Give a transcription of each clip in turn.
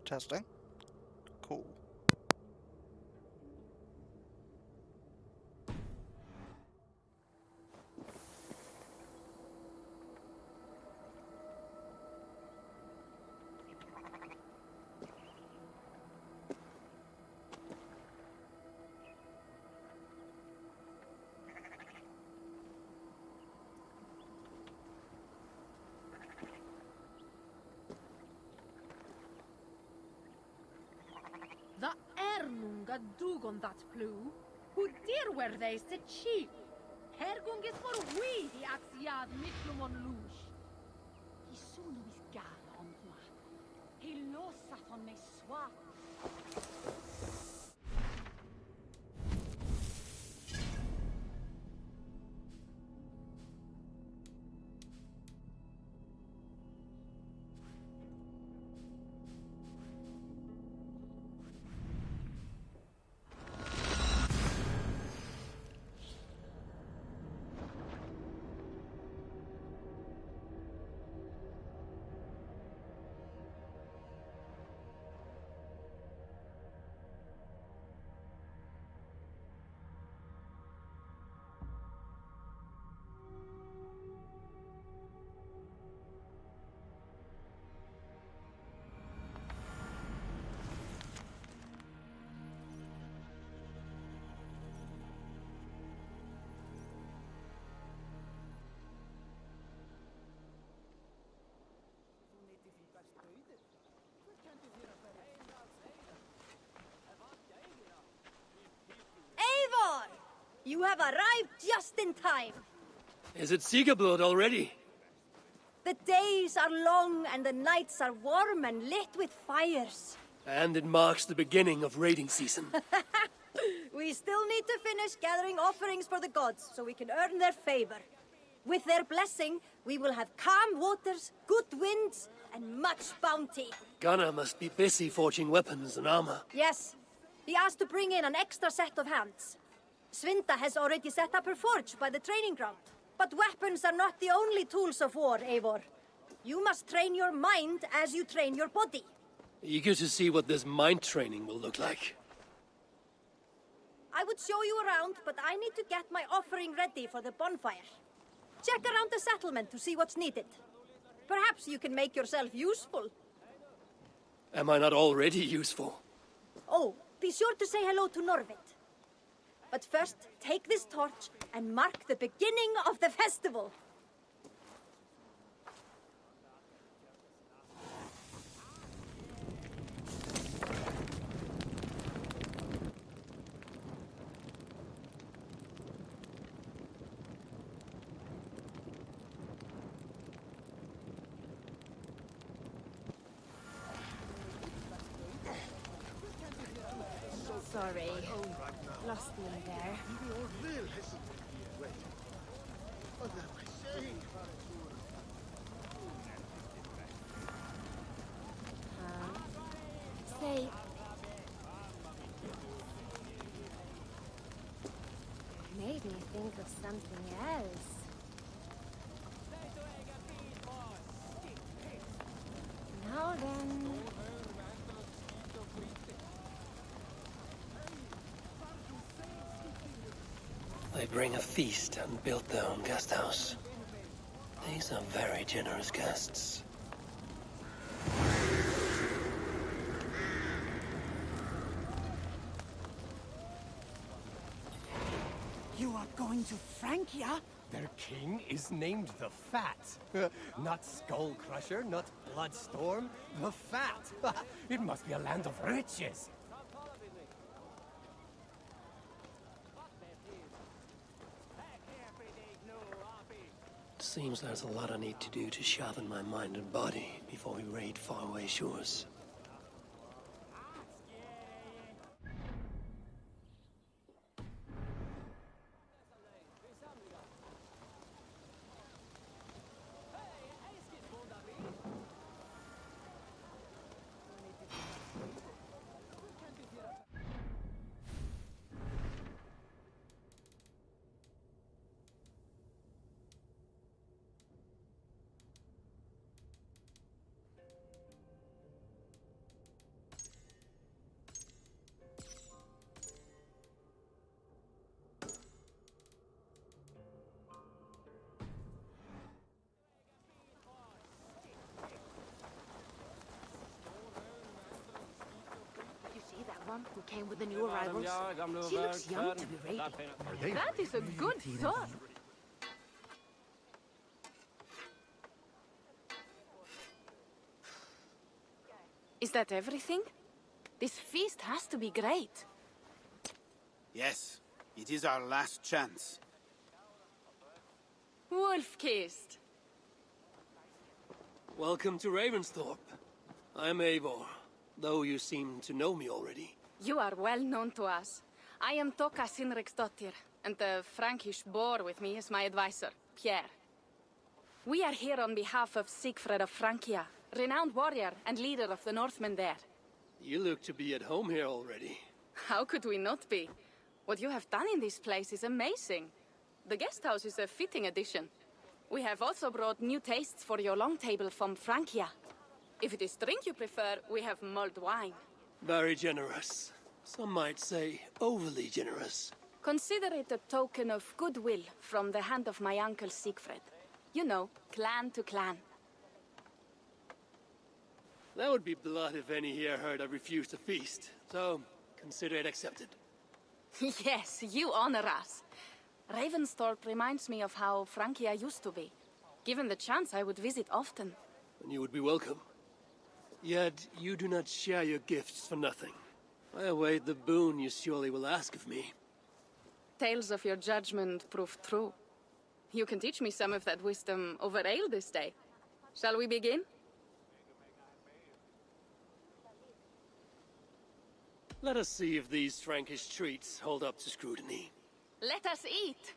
Testing. Cool. The Ernunga dugon that flew, who dear were they se cheap. Hergung is for we the axiad miklumon lush. He soon was gone on moi. He lost that on me swap. Eivor! You have arrived just in time. Is it Sigurblod already? The days are long and the nights are warm and lit with fires. And it marks the beginning of raiding season. We still need to finish gathering offerings for the gods so we can earn their favor. With their blessing, we will have calm waters, good winds, and much bounty. Gunnar must be busy forging weapons and armor. Yes, he asked to bring in an extra set of hands. Svinda has already set up her forge by the training ground. But weapons are not the only tools of war, Eivor. You must train your mind as you train your body. Eager to see what this mind training will look like. I would show you around, but I need to get my offering ready for the bonfire. Check around the settlement to see what's needed. Perhaps you can make yourself useful. Am I not already useful? Oh, be sure to say hello to Norvit. But first, take this torch and mark the beginning of the festival. Sorry. Lost me there. Say... Maybe think of something else. Now then... They bring a feast and built their own guest house. These are very generous guests. You are going to Francia? Their king is named the Fat. Not Skull Crusher, not Bloodstorm. The Fat. It must be a land of riches. Seems there's a lot I need to do to sharpen my mind and body before we raid faraway shores. one who came with the new arrivals. She looks young to be ready. Are they? That is a good sword. Is that everything? This feast has to be great. Yes, it is our last chance. Wolf-kissed. Welcome to Ravensthorpe. I'm Eivor, though you seem to know me already. You are well known to us. I am Toka Sinriksdottir, and the Frankish boar with me is my advisor, Pierre. We are here on behalf of Sigfred of Francia, renowned warrior and leader of the Northmen there. You look to be at home here already. How could we not be? What you have done in this place is amazing. The guest house is a fitting addition. We have also brought new tastes for your long table from Francia. If it is drink you prefer, we have mulled wine. Very generous. Some might say overly generous. Consider it a token of goodwill from the hand of my uncle Sigfred. You know, clan to clan. That would be blood if any here heard I refused to feast. So, consider it accepted. Yes, you honor us. Ravensthorpe reminds me of how Francia used to be. Given the chance, I would visit often. And you would be welcome. Yet, you do not share your gifts for nothing. I await the boon you surely will ask of me. Tales of your judgment prove true. You can teach me some of that wisdom over ale this day. Shall we begin? Let us see if these Frankish treats hold up to scrutiny. Let us eat!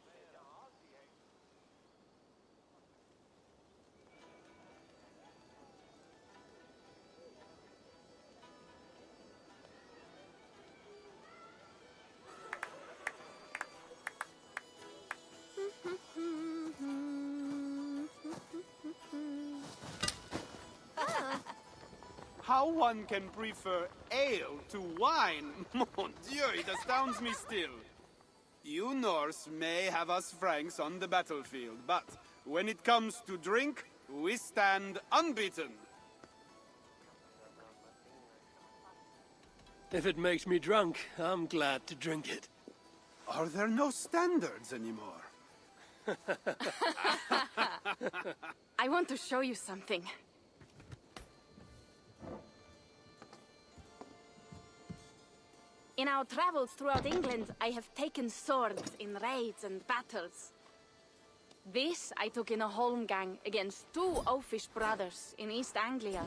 How one can prefer ale to wine? Mon Dieu, it astounds me still. You Norse may have us Franks on the battlefield, but when it comes to drink, we stand unbeaten. If it makes me drunk, I'm glad to drink it. Are there no standards anymore? I want to show you something. In our travels throughout England, I have taken swords in raids and battles. This I took in a holmgang against two oafish brothers in East Anglia.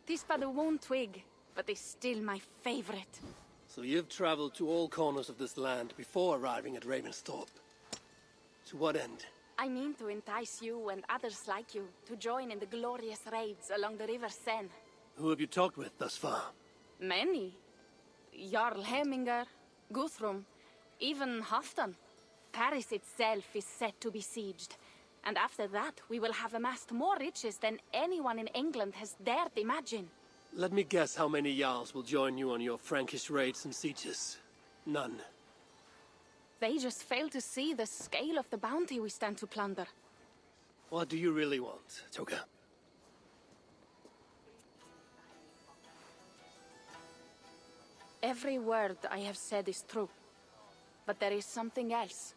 'Tis but a worn twig, but is still my favorite. So you've traveled to all corners of this land before arriving at Ravensthorpe. To what end? I mean to entice you and others like you to join in the glorious raids along the River Seine. Who have you talked with thus far? Many. Jarl Hemminger, Guthrum, even Halfdan. Paris itself is set to be sieged. And after that, we will have amassed more riches than anyone in England has dared imagine. Let me guess how many Jarls will join you on your Frankish raids and sieges. None. They just fail to see the scale of the bounty we stand to plunder. What do you really want, Toga? Every word I have said is true. But there is something else.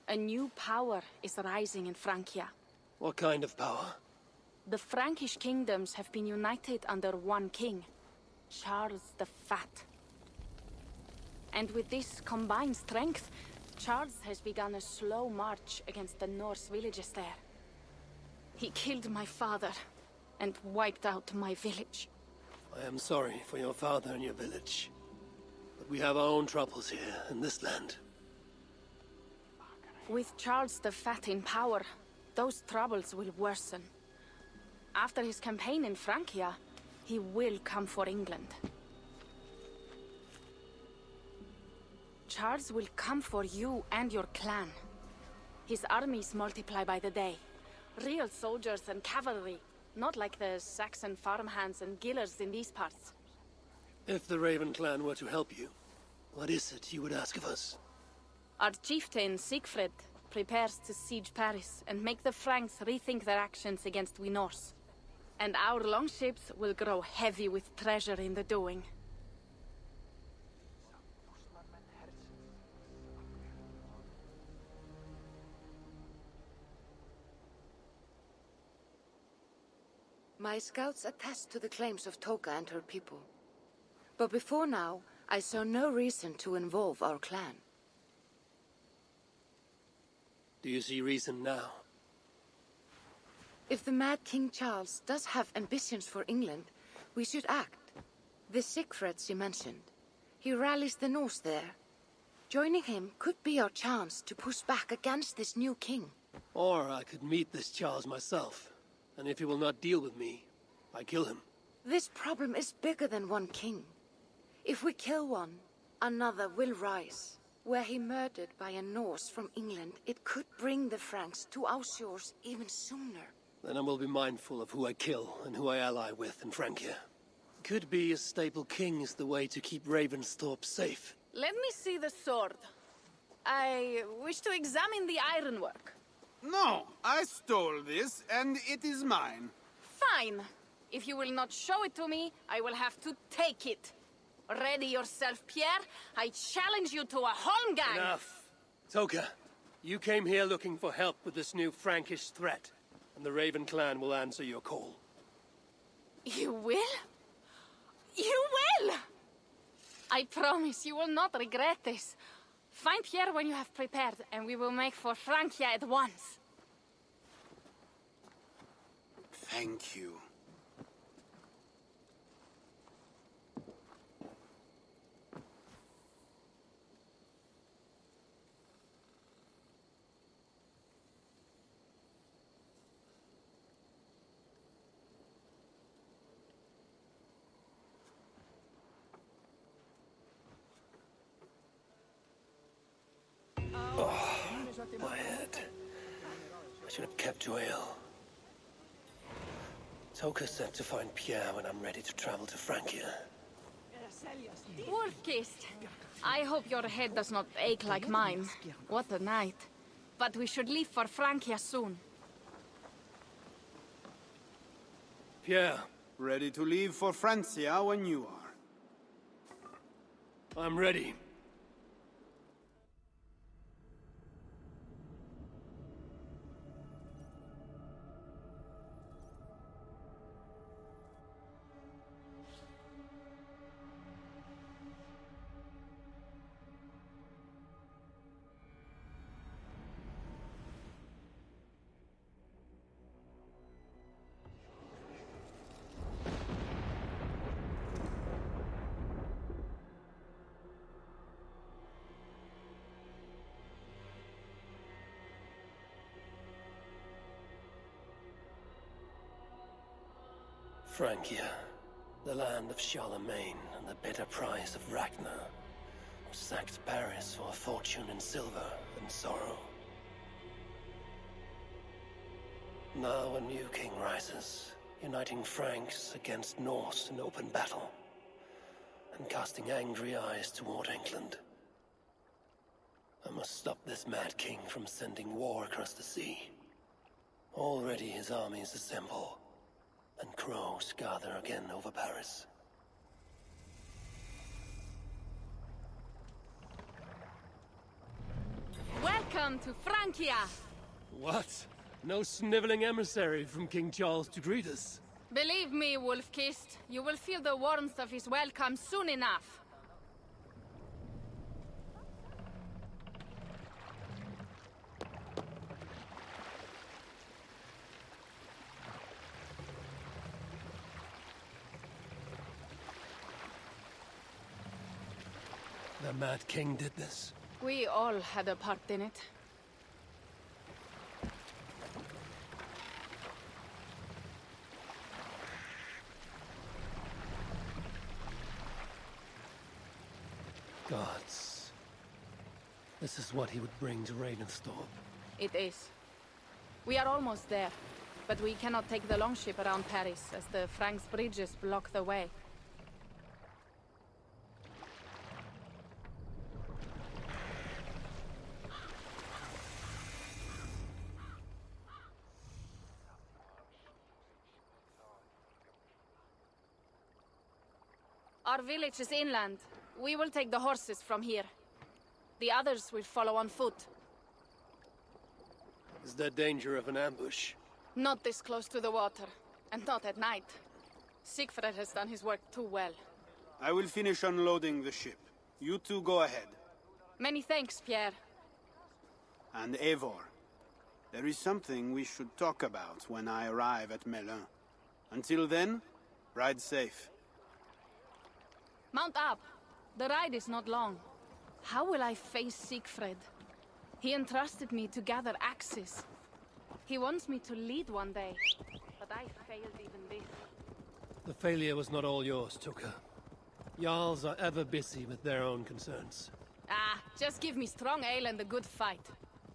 A new power is rising in Francia. What kind of power? The Frankish kingdoms have been united under one king, Charles the Fat. And with this combined strength, Charles has begun a slow march against the Norse villages there. He killed my father and wiped out my village. I am sorry for your father and your village. But we have our own troubles here in this land. With Charles the Fat in power, those troubles will worsen. After his campaign in Francia, he will come for England. Charles will come for you and your clan. His armies multiply by the day. Real soldiers and cavalry, not like the Saxon farmhands and gillers in these parts. If the Raven clan were to help you, what is it you would ask of us? Our chieftain, Sigfred, prepares to siege Paris and make the Franks rethink their actions against we Norse. And our longships will grow heavy with treasure in the doing. My scouts attest to the claims of Toka and her people. But before now, I saw no reason to involve our clan. Do you see reason now? If the Mad King Charles does have ambitions for England, we should act. The Sigfrids you mentioned, he rallies the Norse there. Joining him could be our chance to push back against this new king. Or I could meet this Charles myself, and if he will not deal with me, I kill him. This problem is bigger than one king. If we kill one, another will rise. Were he murdered by a Norse from England, it could bring the Franks to our shores even sooner. Then I will be mindful of who I kill and who I ally with in Francia. Could be a stable king is the way to keep Ravensthorpe safe. Let me see the sword. I wish to examine the ironwork. No, I stole this, and it is mine. Fine. If you will not show it to me, I will have to take it. Ready yourself, Pierre. I challenge you to a holmgang. Enough. Toka, you came here looking for help with this new Frankish threat, and the Raven clan will answer your call. You will? You will! I promise you will not regret this. Find Pierre when you have prepared, and we will make for Francia at once. Thank you. My head. I should have kept to ale. Toka said to find Pierre when I'm ready to travel to Francia. Wolf-kissed. I hope your head does not ache like mine. What a night. But we should leave for Francia soon. Pierre, Ready to leave for Francia when you are. I'm ready. Francia, the land of Charlemagne and the bitter price of Ragnar, who sacked Paris for a fortune in silver and sorrow. Now a new king rises, uniting Franks against Norse in open battle, and casting angry eyes toward England. I must stop this mad king from sending war across the sea. Already his armies assemble, and crows gather again over Paris. Welcome to Francia! What? No sniveling emissary from King Charles to greet us? Believe me, Wolf-kissed, you will feel the warmth of his welcome soon enough. The Mad King did this. We all had a part in it. Gods. This is what he would bring to Ravensthorpe. It is. We are almost there, but we cannot take the longship around Paris as the Franks' bridges block the way. Our village is inland. We will take the horses from here. The others will follow on foot. Is there danger of an ambush? Not this close to the water. And not at night. Siegfried has done his work too well. I will finish unloading the ship. You two go ahead. Many thanks, Pierre. And Eivor, there is something we should talk about when I arrive at Melun. Until then, ride safe. Mount up. The ride is not long. How will I face Siegfried? He entrusted me to gather axes. He wants me to lead one day, but I failed even this. The failure was not all yours, Tuka. Jarls are ever busy with their own concerns. Ah, just give me strong ale and a good fight.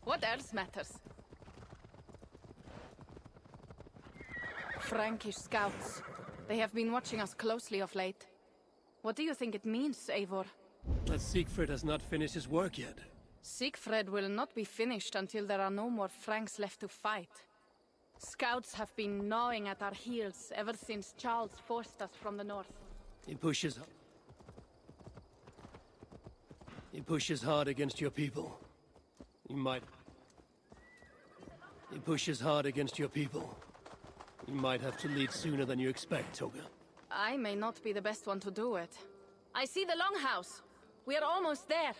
What else matters? Frankish scouts. They have been watching us closely of late. What do you think it means, Eivor? That Siegfried has not finished his work yet. Siegfried will not be finished until there are no more Franks left to fight. Scouts have been gnawing at our heels ever since Charles forced us from the north. He pushes hard against your people. He pushes hard against your people. You might have to lead sooner than you expect, Toga. I may not be the best one to do it. I see the longhouse. We are almost there.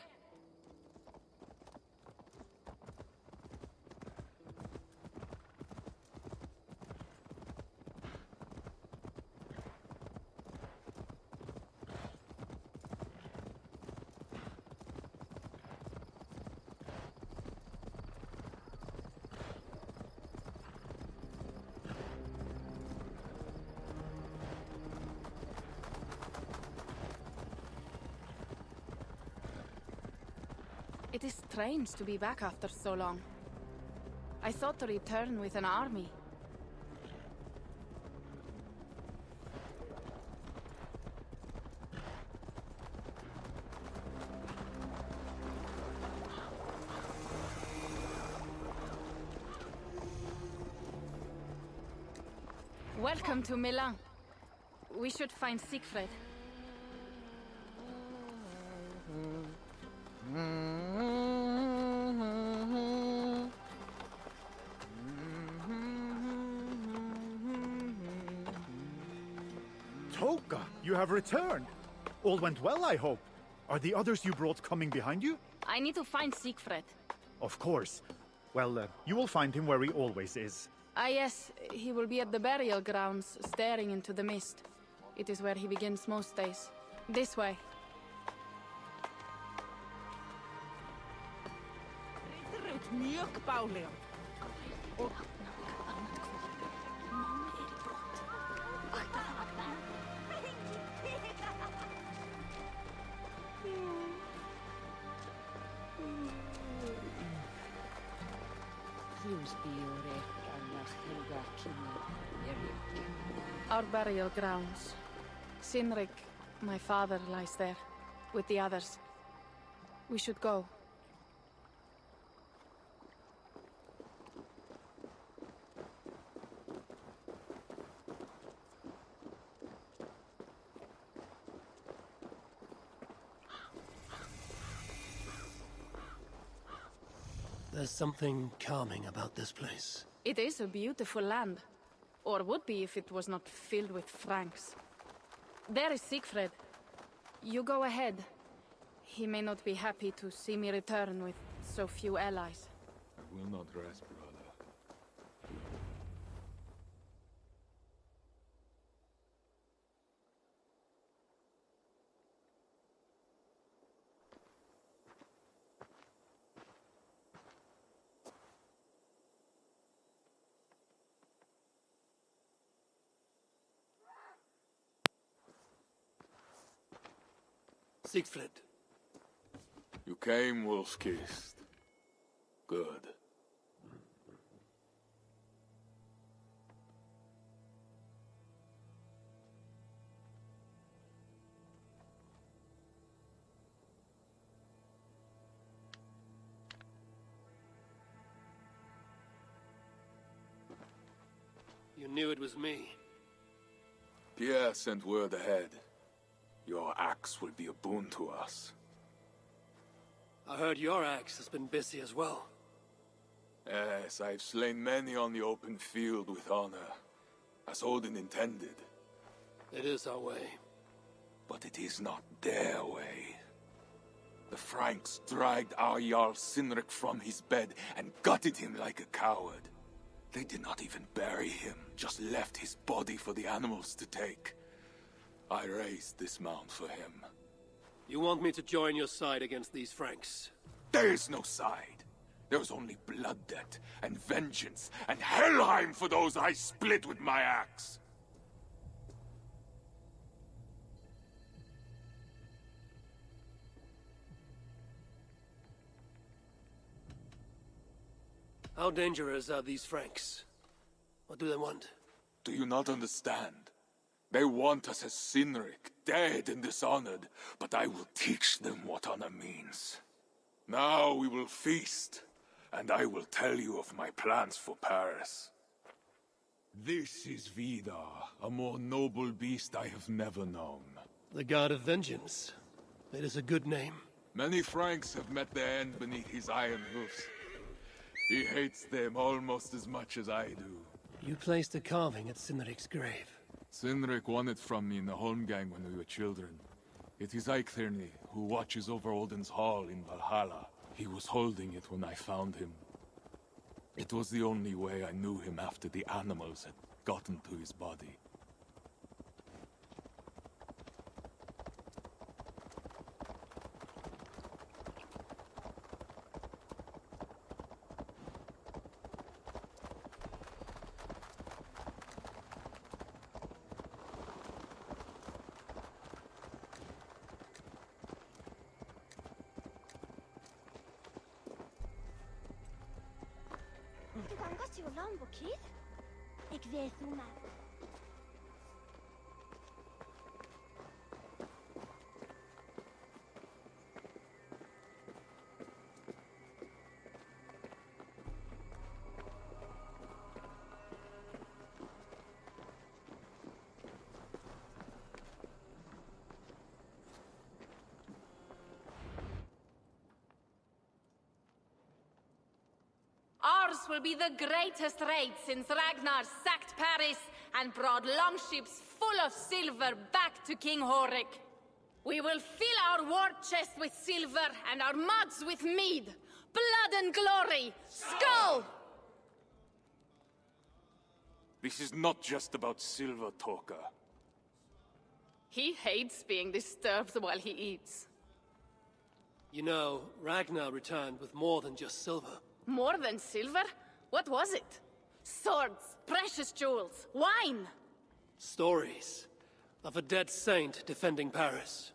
It is strange to be back after so long. I thought to return with an army. Welcome to Milan. We should find Siegfried. Toka, you have returned. All went well, I hope. Are the others you brought coming behind you? I need to find Siegfried. Of course. Well, you will find him where he always is. Ah yes, he will be at the burial grounds, staring into the mist. It is where he begins most days. This way. Our burial grounds. Sinrik, my father, lies there, with the others. We should go. There's something calming about this place. It is a beautiful land. Or would be if it was not filled with Franks. There is Siegfried. You go ahead. He may not be happy to see me return with so few allies. I will not rest, brother. Siegfried. You came, wolf-kissed. Good. You knew it was me. Pierre sent word ahead. Your axe will be a boon to us. I heard your axe has been busy as well. Yes, I've slain many on the open field with honor. as Odin intended. It is our way. But it is not their way. The Franks dragged our Jarl Sinric from his bed and gutted him like a coward. They did not even bury him, just left his body for the animals to take. I raised this mound for him. You want me to join your side against these Franks? There is no side. There is only blood debt, and vengeance, and Helheim for those I split with my axe. How dangerous are these Franks? What do they want? Do you not understand? They want us as Sinric, dead and dishonored, but I will teach them what honor means. Now we will feast, and I will tell you of my plans for Paris. This is Vidar, a more noble beast I have never known. The God of Vengeance. It is a good name. Many Franks have met their end beneath his iron hoofs. He hates them almost as much as I do. You placed a carving at Sinric's grave. Sinric won it from me in the Holmgang when we were children. It is Eiktherni, who watches over Odin's hall in Valhalla. He was holding it when I found him. It was the only way I knew him after the animals had gotten to his body. Ik weet hoe maar. Ours will be the greatest raid since Ragnar sacked Paris and brought longships full of silver back to King Horik. We will fill our war chest with silver and our mugs with mead. Blood and glory! Skull! This is not just about silver, Torka. He hates being disturbed while he eats. You know, Ragnar returned with more than just silver. More than silver? What was it? Swords, precious jewels, wine! Stories of a dead saint defending Paris.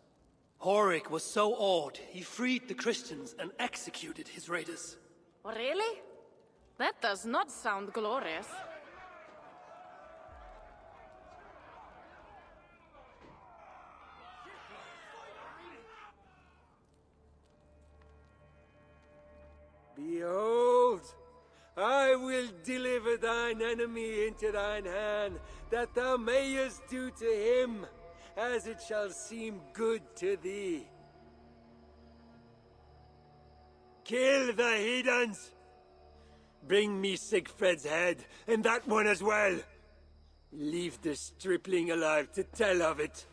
Horik was so awed, he freed the Christians and executed his raiders. Really? That does not sound glorious. Behold, I will deliver thine enemy into thine hand, that thou mayest do to him as it shall seem good to thee. Kill the heathens! Bring me Sigfred's head, and that one as well. Leave the stripling alive to tell of it.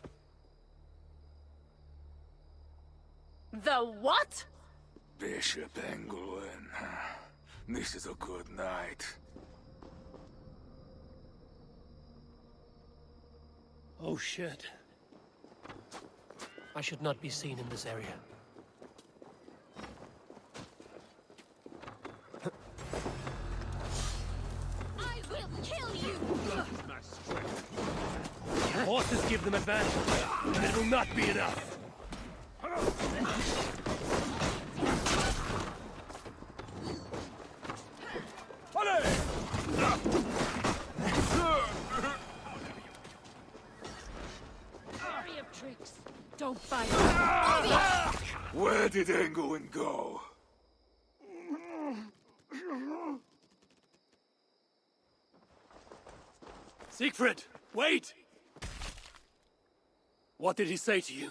The what? Bishop Engelwin. This is a good night. Oh shit. I should not be seen in this area. I will kill you! Horses give them advantage, but it will not be enough. Hurry of tricks. Don't fight. Where did Engelwin go? Siegfried, wait! What did he say to you?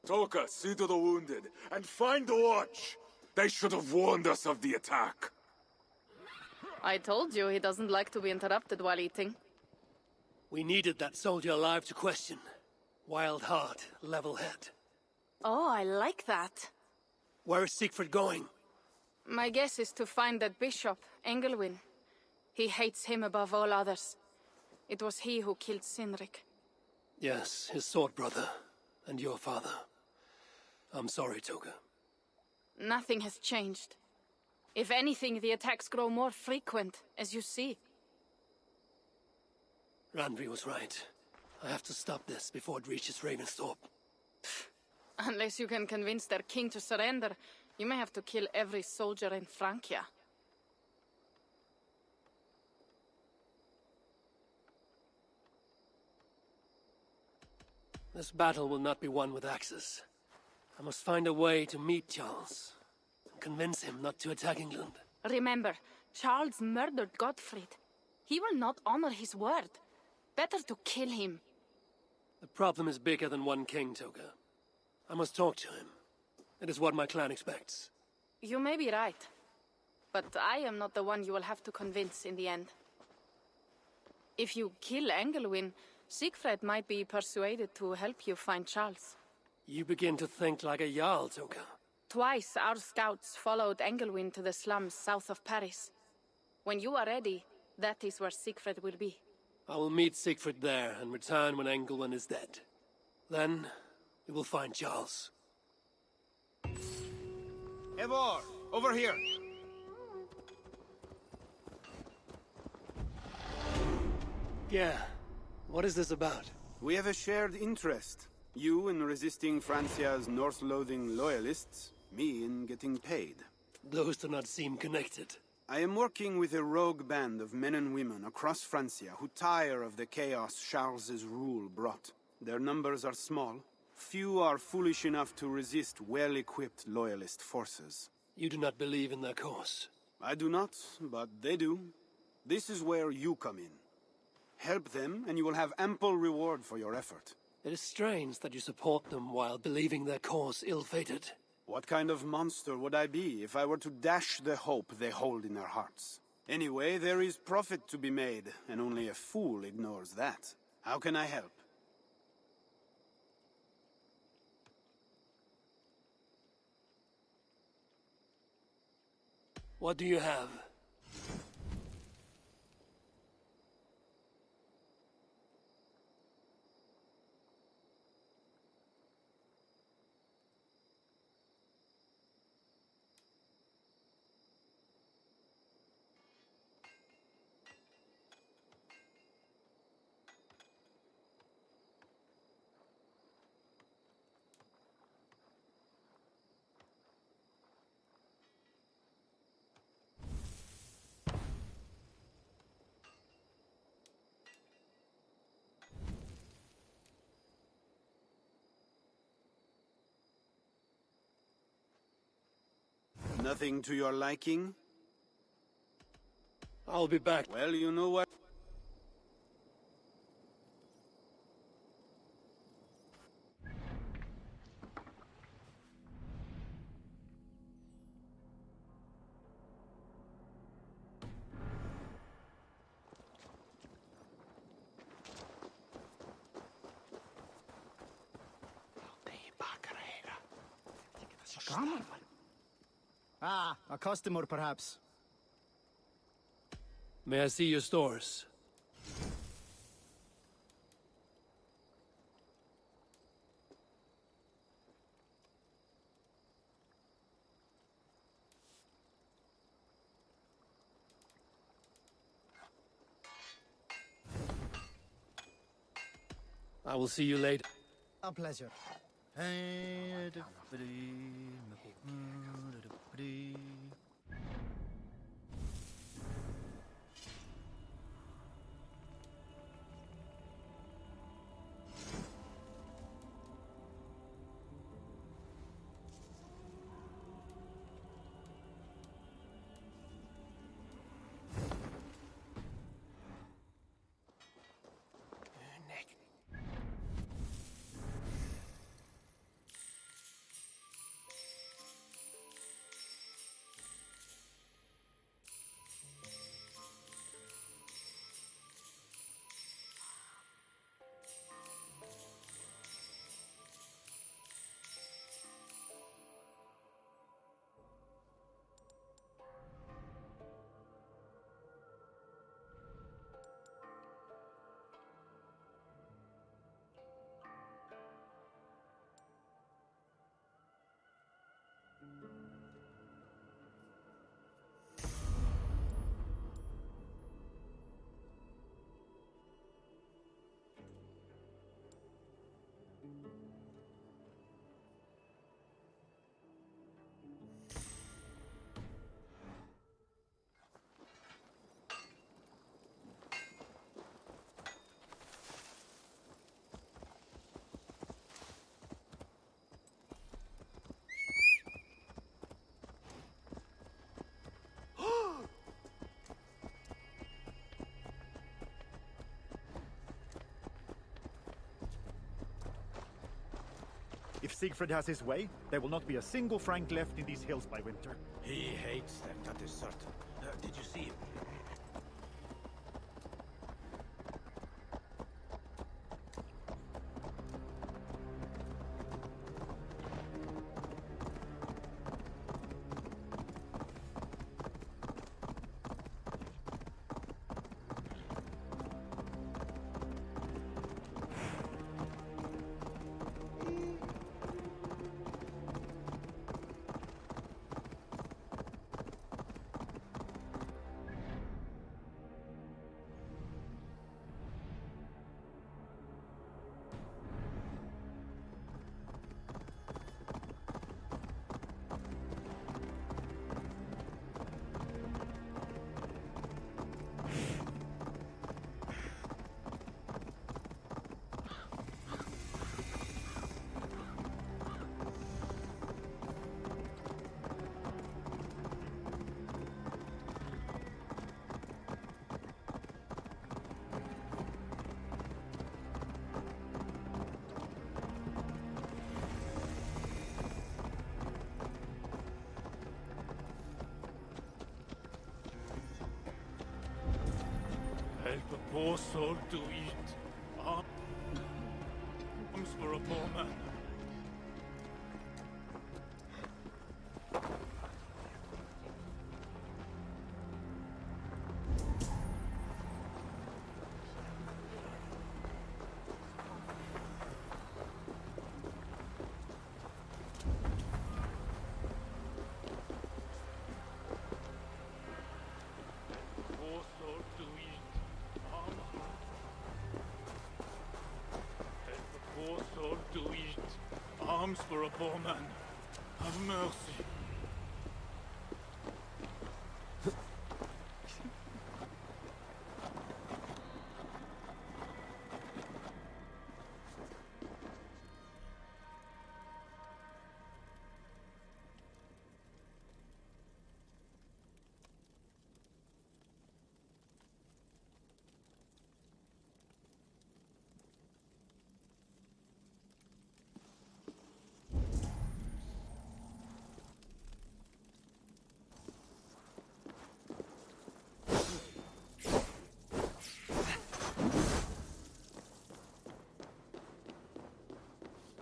Toka, see to the wounded, and find the watch! They should have warned us of the attack. I told you he doesn't like to be interrupted while eating. We needed that soldier alive to question. Wild heart, level head. Oh, I like that. Where is Siegfried going? My guess is to find that bishop, Engelwin. He hates him above all others. It was he who killed Cynric. Yes, his sword brother. And your father. I'm sorry, Toga. Nothing has changed. If anything, the attacks grow more frequent, as you see. Randvi was right. I have to stop this before it reaches Ravensthorpe. Unless you can convince their king to surrender, you may have to kill every soldier in Francia. This battle will not be won with axes. I must find a way to meet Charles. And convince him not to attack England. Remember, Charles murdered Godfrey. He will not honor his word. Better to kill him. The problem is bigger than one king, Toga. I must talk to him. It is what my clan expects. You may be right. But I am not the one you will have to convince in the end. If you kill Engelwin, Siegfried might be persuaded to help you find Charles. You begin to think like a Jarl, Toga. Twice our scouts followed Engelwin to the slums south of Paris. When you are ready, that is where Siegfried will be. I will meet Siegfried there and return when Engelwin is dead. Then, we will find Charles. Eivor, over here! Yeah. What is this about? We have a shared interest. You in resisting Francia's North-loathing loyalists, me in getting paid. Those do not seem connected. I am working with a rogue band of men and women across Francia who tire of the chaos Charles's rule brought. Their numbers are small. Few are foolish enough to resist well-equipped loyalist forces. You do not believe in their cause? I do not, but they do. This is where you come in. Help them, and you will have ample reward for your effort. It is strange that you support them while believing their cause ill-fated. What kind of monster would I be if I were to dash the hope they hold in their hearts? Anyway, there is profit to be made, and only a fool ignores that. How can I help? What do you have? Nothing to your liking? I'll be back. Well, you know what? Ah, a customer perhaps. May I see your stores? I will see you later. A pleasure. If Siegfried has his way, there will not be a single Frank left in these hills by winter. He hates them, that is certain. Did you see him? Help a poor soul to eat. Arms for a poor man. Poor soul to eat. Help a poor soul to eat. Arms for a poor man. Have mercy.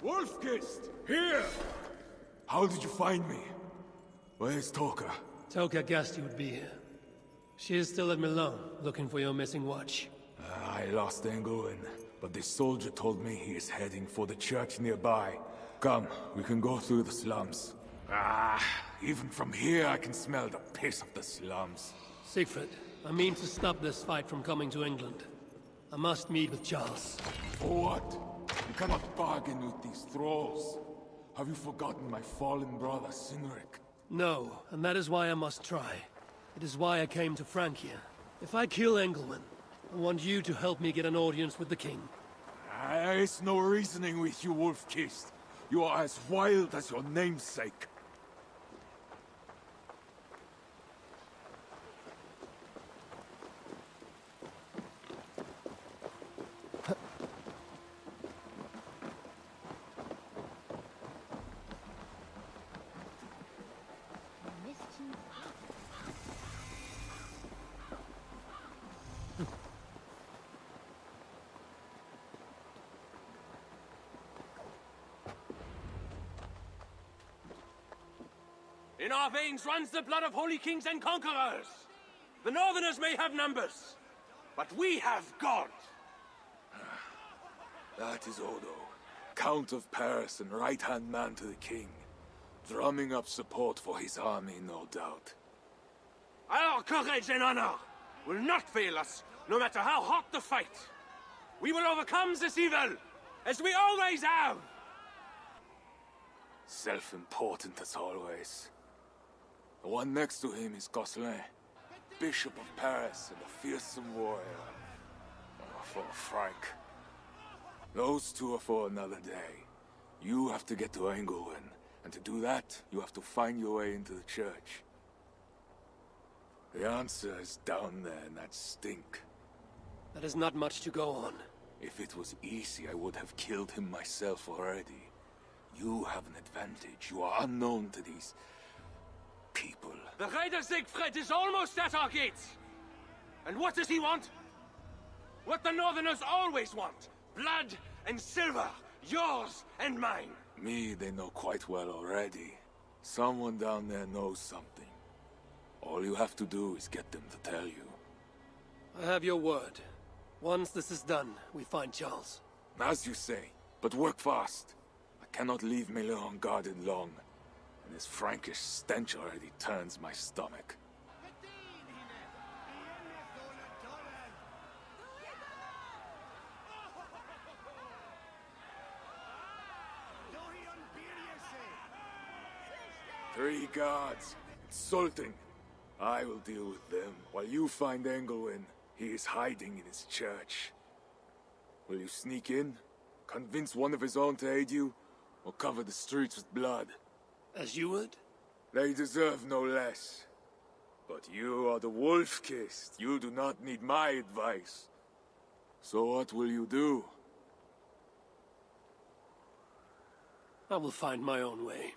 Wolfkist! Here! How did you find me? Where's Toka? Toka guessed you would be here. She is still at Milan, looking for your missing watch. I lost Engelwin, but this soldier told me he is heading for the church nearby. Come, we can go through the slums. Even from here I can smell the piss of the slums. Siegfried, I mean to stop this fight from coming to England. I must meet with Charles. For what? You cannot bargain with these thralls. Have you forgotten my fallen brother, Cynric? No, and that is why I must try. It is why I came to Francia. If I kill Engelwin, I want you to help me get an audience with the king. There is no reasoning with you, Wolfkist. You are as wild as your namesake. In our veins runs the blood of holy kings and conquerors. The Northerners may have numbers, but we have God. That is Odo, Count of Paris and right-hand man to the king. Drumming up support for his army, no doubt. Our courage and honor will not fail us, no matter how hot the fight. We will overcome this evil, as we always have. Self-important as always. The one next to him is Gosselin, Bishop of Paris and a fearsome warrior. For Frank. Those two are for another day. You have to get to Engelwin, and to do that, you have to find your way into the church. The answer is down there in that stink. That is not much to go on. If it was easy, I would have killed him myself already. You have an advantage. You are unknown to these people. The Raider Siegfried is almost at our gates. And what does he want? What the Northerners always want. Blood and silver. Yours and mine. Me, they know quite well already. Someone down there knows something. All you have to do is get them to tell you. I have your word. Once this is done, we find Charles. As you say, but work fast. I cannot leave Miller unguarded long. And this Frankish stench already turns my stomach. Three guards. Insulting. I will deal with them, while you find Engelwin. He is hiding in his church. Will you sneak in? Convince one of his own to aid you? Or cover the streets with blood? As you would? They deserve no less. But you are the wolf-kissed. You do not need my advice. So what will you do? I will find my own way.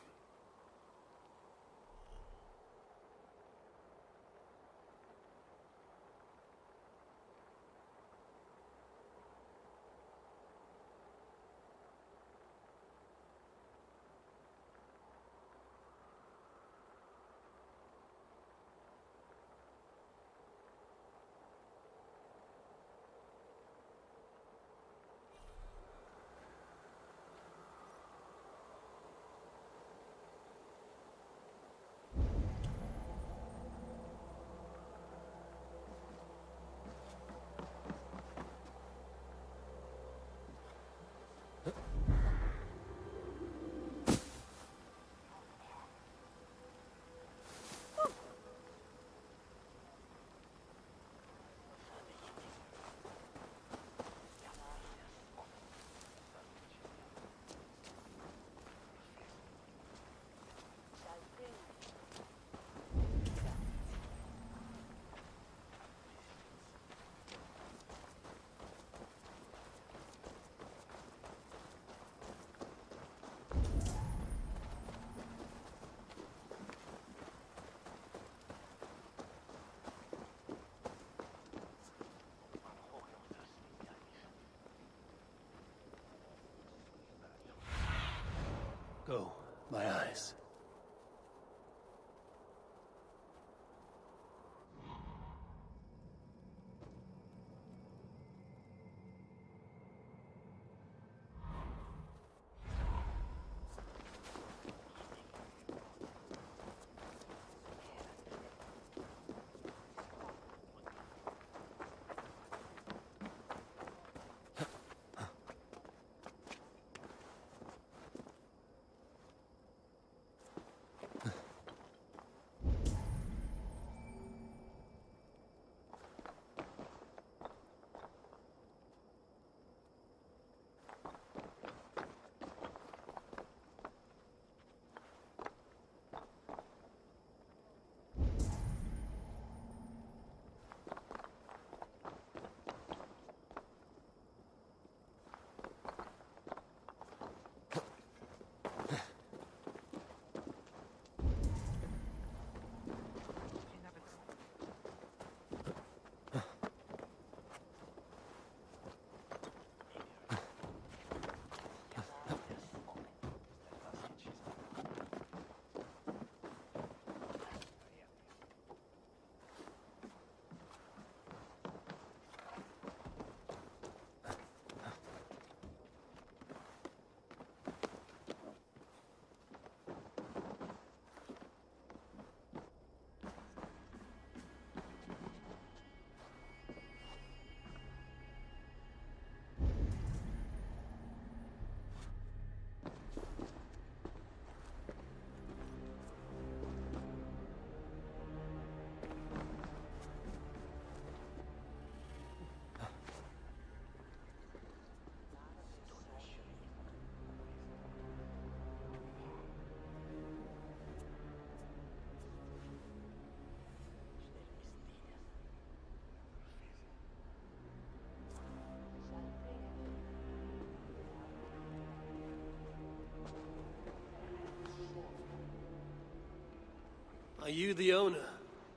you the owner?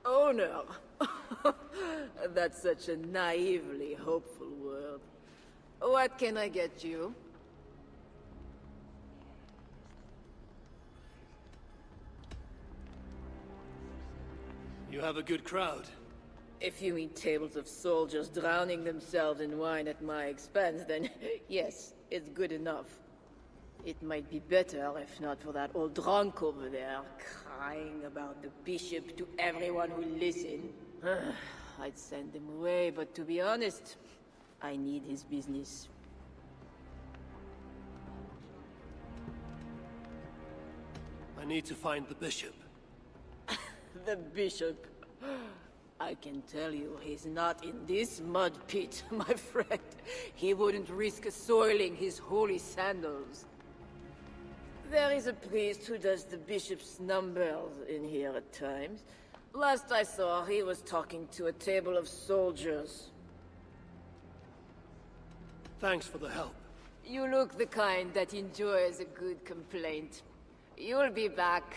Owner? That's such a naively hopeful word. What can I get you? You have a good crowd. If you mean tables of soldiers drowning themselves in wine at my expense, then yes, it's good enough. It might be better if not for that old drunk over there, crying about the bishop to everyone who listened. I'd send him away, but to be honest, I need his business. I need to find the bishop. The bishop? I can tell you he's not in this mud pit, my friend. He wouldn't risk soiling his holy sandals. There is a priest who does the bishop's numbers in here at times. Last I saw, he was talking to a table of soldiers. Thanks for the help. You look the kind that enjoys a good complaint. You'll be back.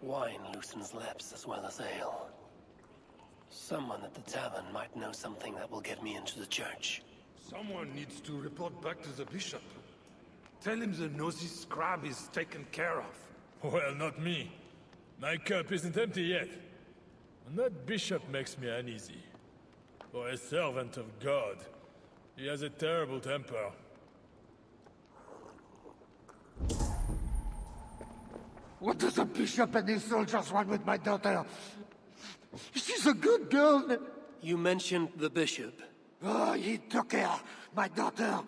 Wine loosens lips as well as ale. Someone at the tavern might know something that will get me into the church. Someone needs to report back to the bishop. Tell him the nosy scrab is taken care of. Well, not me. My cup isn't empty yet. And that bishop makes me uneasy. For a servant of God, he has a terrible temper. What does the bishop and his soldiers want with my daughter? She's a good girl. You mentioned the bishop. Oh, he took her, my daughter.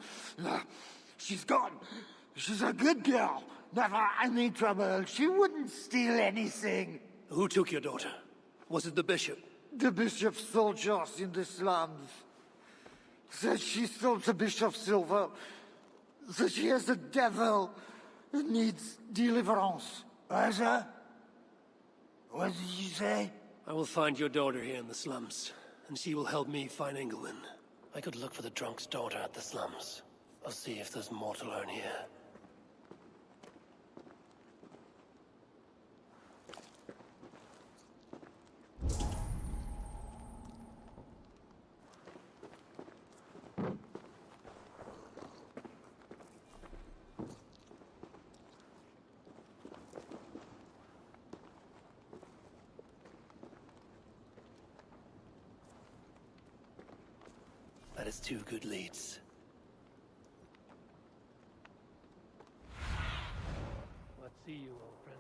She's gone. She's a good girl. Never any trouble. She wouldn't steal anything. Who took your daughter? Was it the bishop? The bishop's soldiers in the slums. Said she stole the bishop's silver. Said she has the devil. Needs deliverance. What did you say? I will find your daughter here in the slums, and she will help me find England. I could look for the drunk's daughter at the slums. I'll see if there's more to learn here. That is 2 good leads. Let's see you, old friend.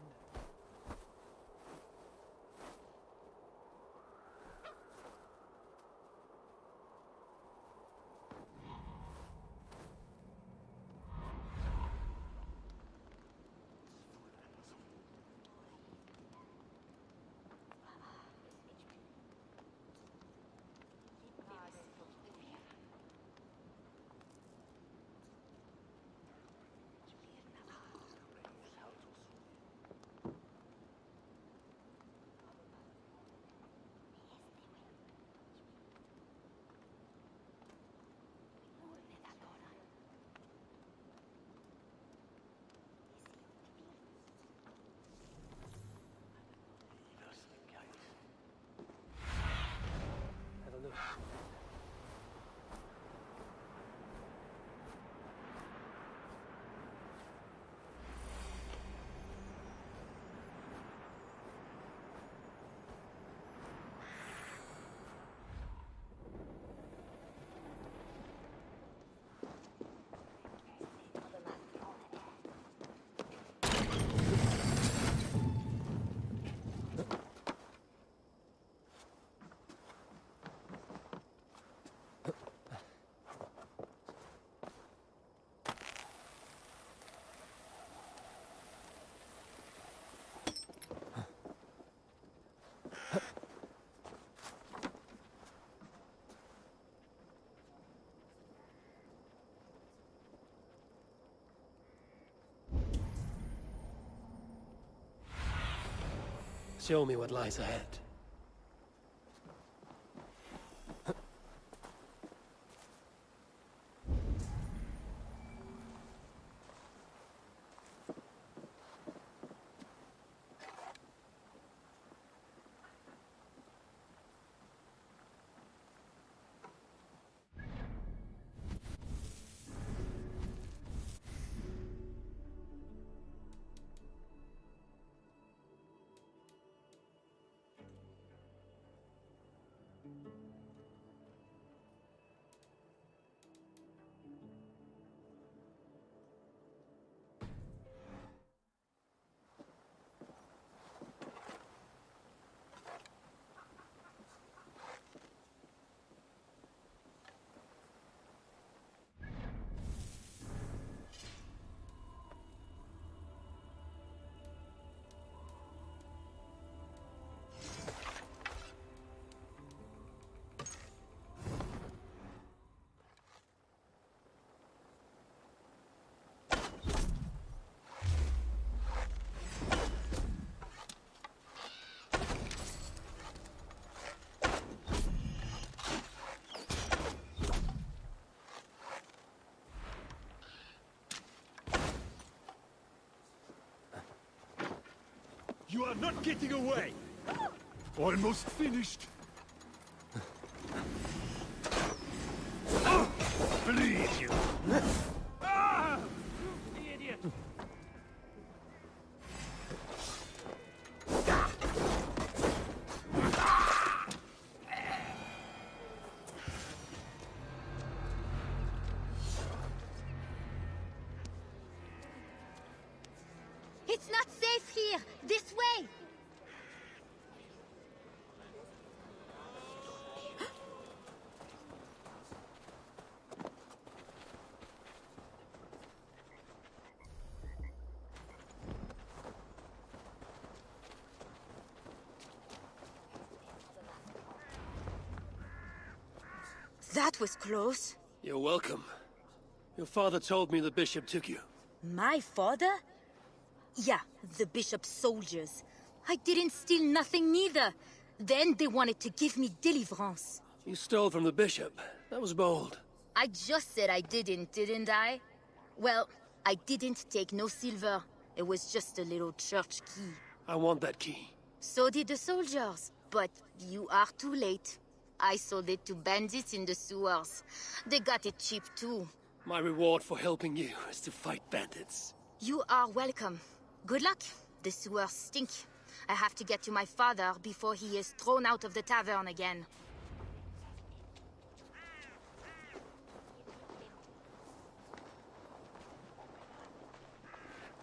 Show me what lies ahead. You are not getting away! Almost finished. Bleed, you! Ah! The idiot! It's not safe here! This way! That was close. You're welcome. Your father told me the bishop took you. My father? Yeah, the bishop's soldiers. I didn't steal nothing neither. Then they wanted to give me deliverance. You stole from the bishop. That was bold. I just said I didn't I? Well, I didn't take no silver. It was just a little church key. I want that key. So did the soldiers. But you are too late. I sold it to bandits in the sewers. They got it cheap too. My reward for helping you is to fight bandits. You are welcome. Good luck. The sewers stink. I have to get to my father before he is thrown out of the tavern again.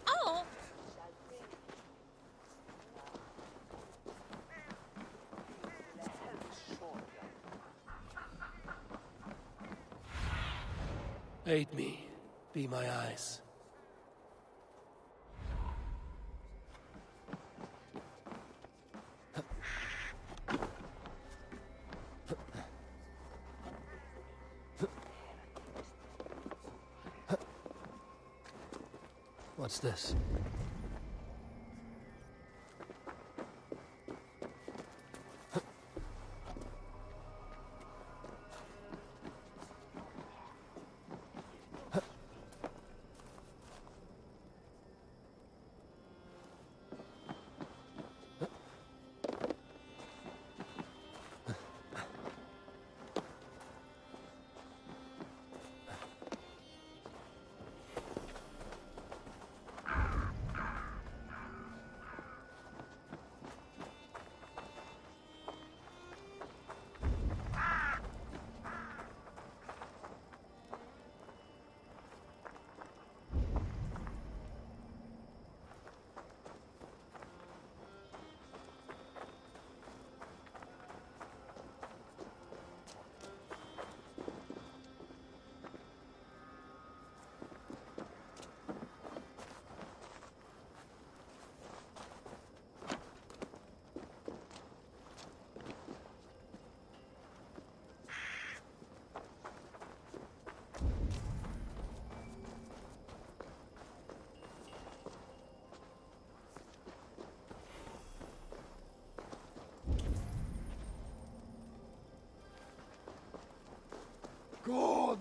Oh! Aid me. Be my eyes. What's this?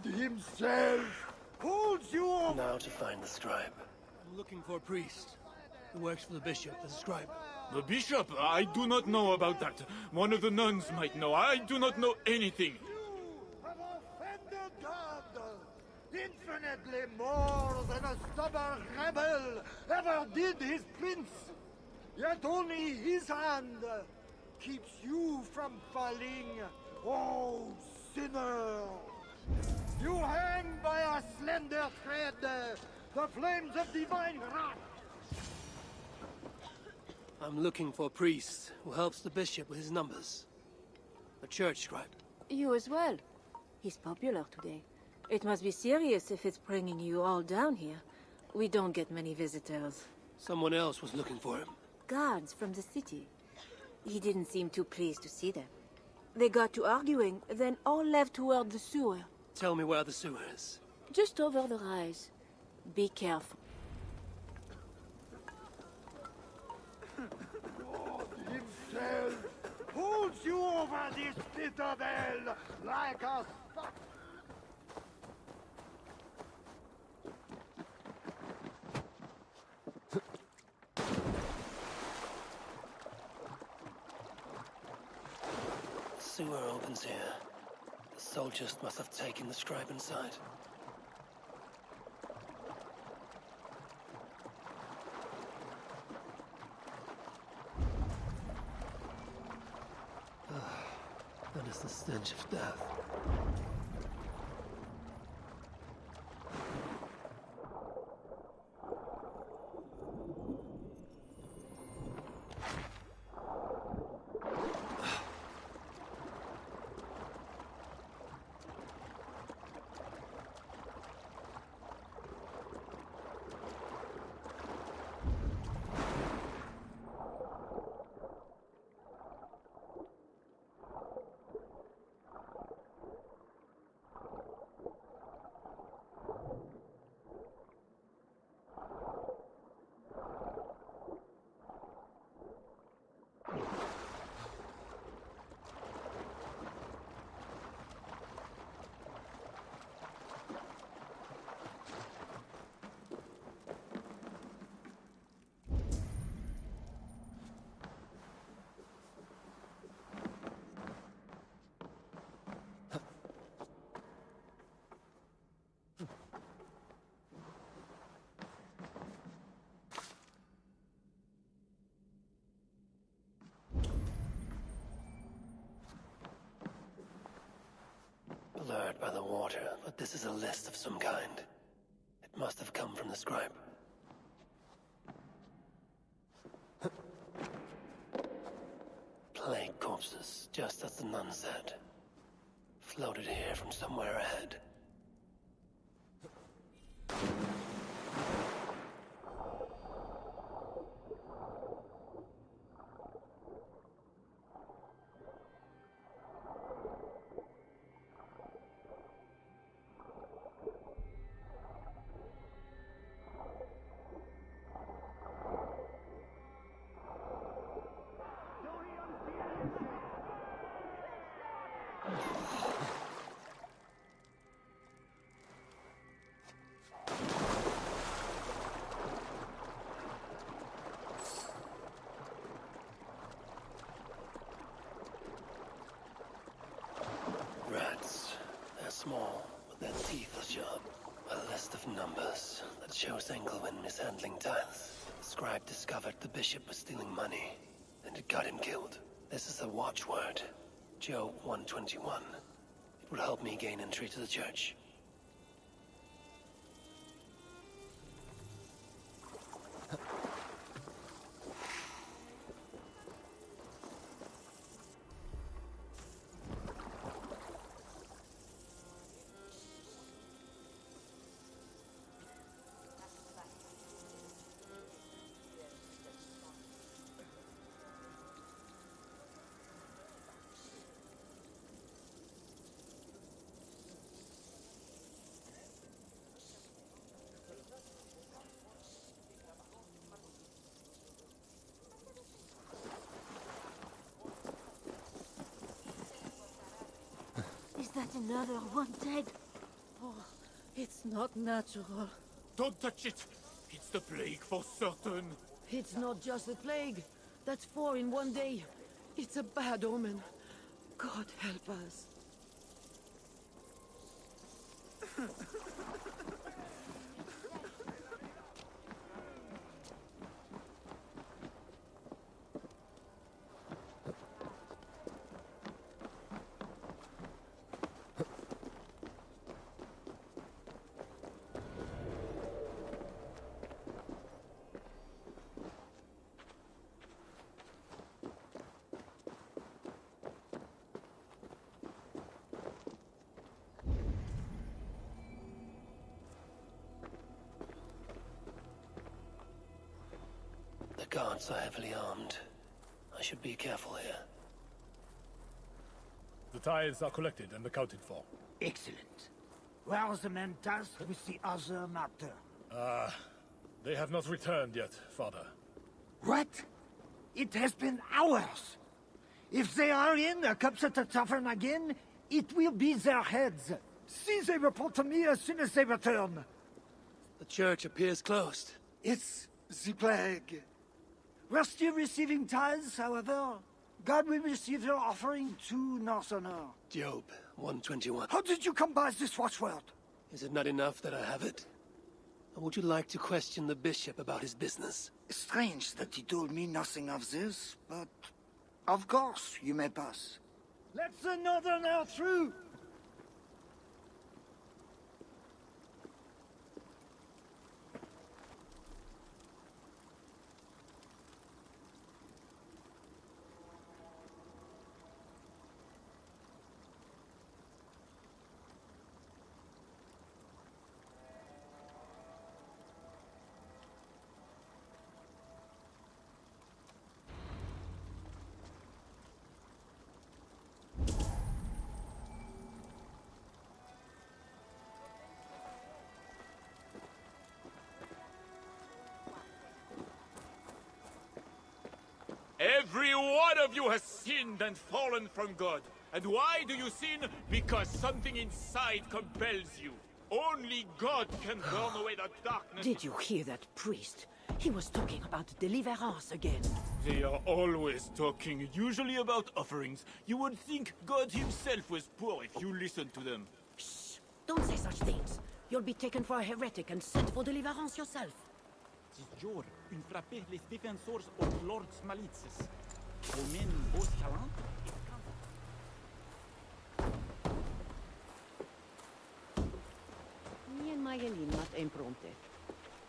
himself holds you over. Now to find the scribe. I'm looking for a priest who works for the bishop, the scribe. The bishop? I do not know about that. One of the nuns might know. I do not know anything. Have offended God infinitely more than a stubborn rebel ever did his prince. Yet only his hand keeps you from falling, oh sinner. You hang by a slender thread, the flames of divine wrath. I'm looking for a priest who helps the bishop with his numbers. A church scribe. You as well. He's popular today. It must be serious if it's bringing you all down here. We don't get many visitors. Someone else was looking for him. Guards from the city. He didn't seem too pleased to see them. They got to arguing, then all left toward the sewer. Tell me where the sewer is. Just over the rise. Be careful. Himself holds you over this pit of hell like a... The sewer opens here. The soldiers must have taken the scribe inside. That is the stench of death. Blurred by the water, but this is a list of some kind. It must have come from the scribe. Plague corpses, just as the nun said. Floated here from somewhere ahead. Rats. They're small, but their teeth are sharp. A list of numbers that shows Engelwin mishandling tithes. The scribe discovered the bishop was stealing money, and it got him killed. This is a watchword. Joe 121. It will help me gain entry to the church. Is that another one dead? It's not natural. Don't touch it! It's the plague for certain. It's not just the plague. That's 4 in one day. It's a bad omen. God help us. The guards are heavily armed. I should be careful here. The tithes are collected and accounted for. Excellent. Where are the men tasked with the other matter? They have not returned yet, Father. What? It has been hours. If they are in or comes at the tavern again, it will be their heads. See they report to me as soon as they return. The church appears closed. It's the plague. We're still receiving tithes, however. God will receive your offering to Northerner. Job 121. How did you come by this watchword? Is it not enough that I have it? Or would you like to question the bishop about his business? Strange that he told me nothing of this, but of course you may pass. Let the Northerner through! Every one of you has sinned and fallen from God. And why do you sin? Because something inside compels you. Only God can burn away the darkness. Did you hear that priest? He was talking about deliverance again. They are always talking, usually about offerings. You would think God himself was poor if you listened to them. Shh! Don't say such things. You'll be taken for a heretic and sent for deliverance yourself. Cisjor, une frappée les défensors of Lord Malices. Omen vos talent? Nien Magelin mat impronte.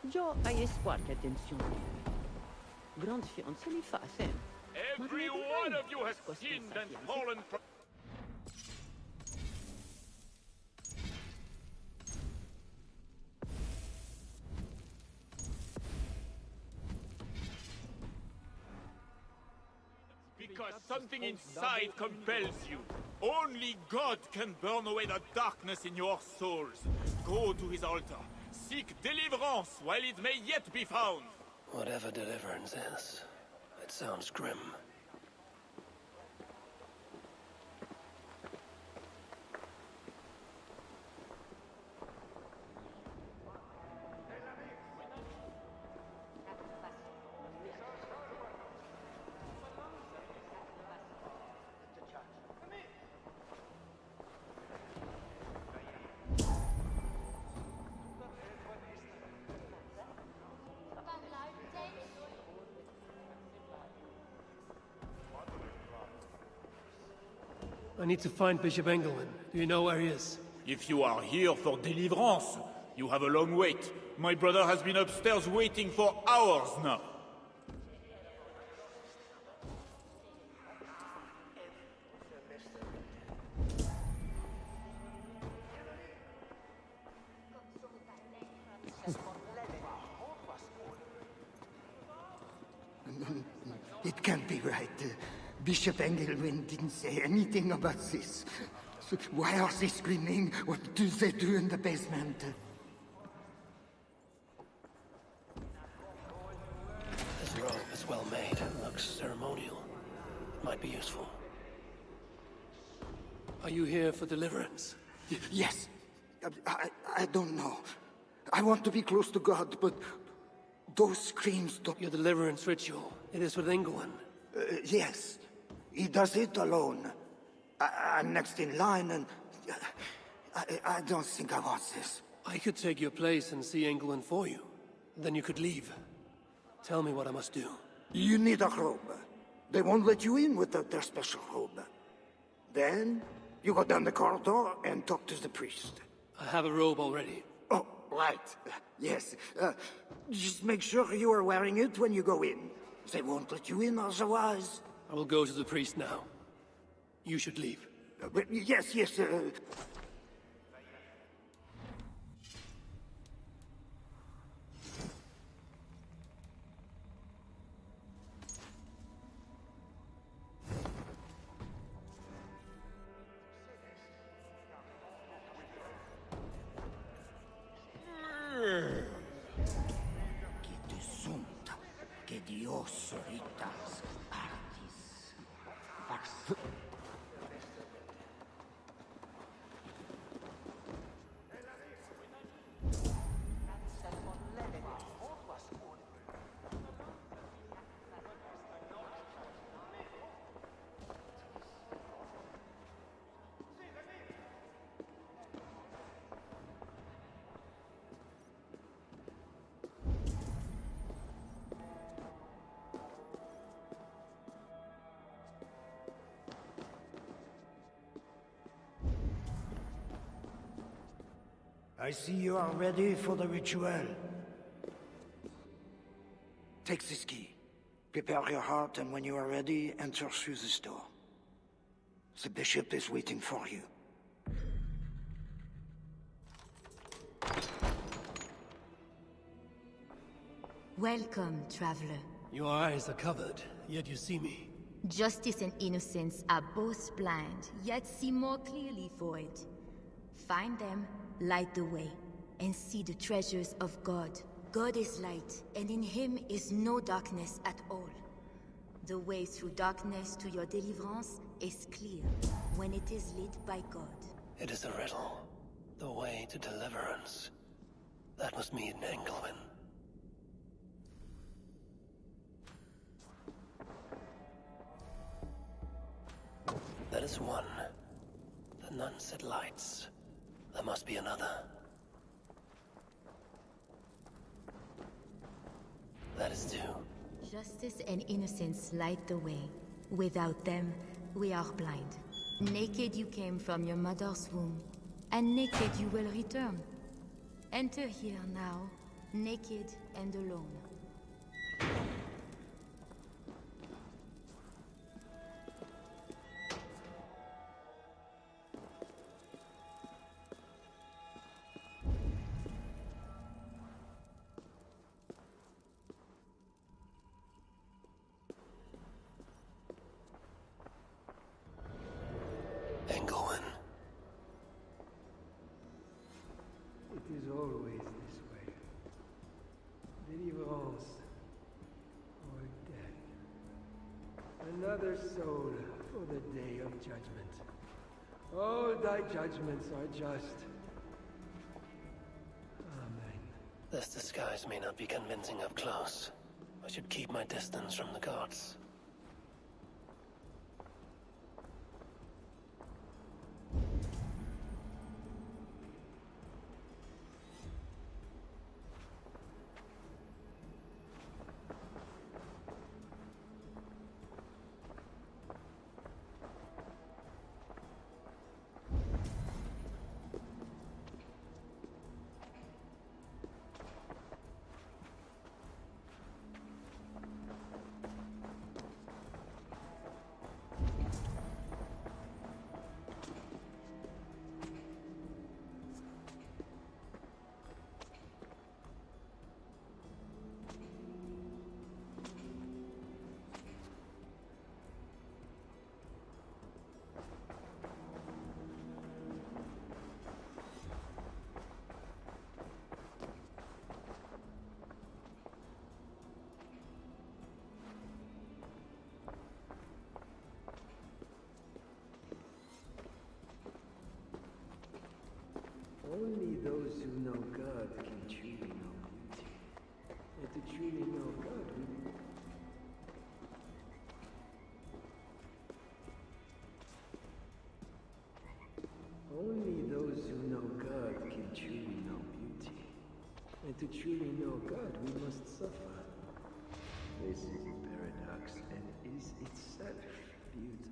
Jo ai qualche attenzione. Grand fiance li fa sem. Every one of you has sinned and fallen from... Because something inside compels you. Only God can burn away the darkness in your souls. Go to his altar. Seek deliverance while it may yet be found. Whatever deliverance is, it sounds grim. I need to find Bishop Engelman. Do you know where he is? If you are here for deliverance, you have a long wait. My brother has been upstairs waiting for hours now. It can't be right. Bishop Engelman didn't say anything about this. So why are they screaming? What do they do in the basement? This robe is well made. Looks ceremonial. Might be useful. Are you here for deliverance? Yes. I don't know. I want to be close to God, but those screams don't... Your deliverance ritual. It is with Ingolin. Yes. He does it alone. I'm next in line, and... I don't think I want this. I could take your place and see Ingolin for you. Then you could leave. Tell me what I must do. You need a robe. They won't let you in without their special robe. Then, you go down the corridor and talk to the priest. I have a robe already. Oh, right. Yes. Just make sure you are wearing it when you go in. They won't let you in otherwise. I will go to the priest now. You should leave. Yes. Que sunt, que Dios ritas artis. I see you are ready for the ritual. Take this key. Prepare your heart, and when you are ready, enter through this door. The bishop is waiting for you. Welcome, traveler. Your eyes are covered, yet you see me. Justice and innocence are both blind, yet see more clearly for it. Find them, light the way, and see the treasures of God. God is light, and in him is no darkness at all. The way through darkness to your deliverance is clear when it is lit by God. It is a riddle. The way to deliverance. That must mean Engelwin. That is one. The nun said lights. There must be another. That is two. Justice and innocence light the way. Without them, we are blind. Naked you came from your mother's womb, and naked you will return. Enter here now, naked and alone. Engelwin. It is always this way. Deliverance or death. Another soul for the day of judgment. All thy judgments are just. Amen. This disguise may not be convincing up close. I should keep my distance from the gods. And to truly know God, only those who know God can truly know beauty. And to truly know God, we must suffer. This is a paradox and is itself beautiful.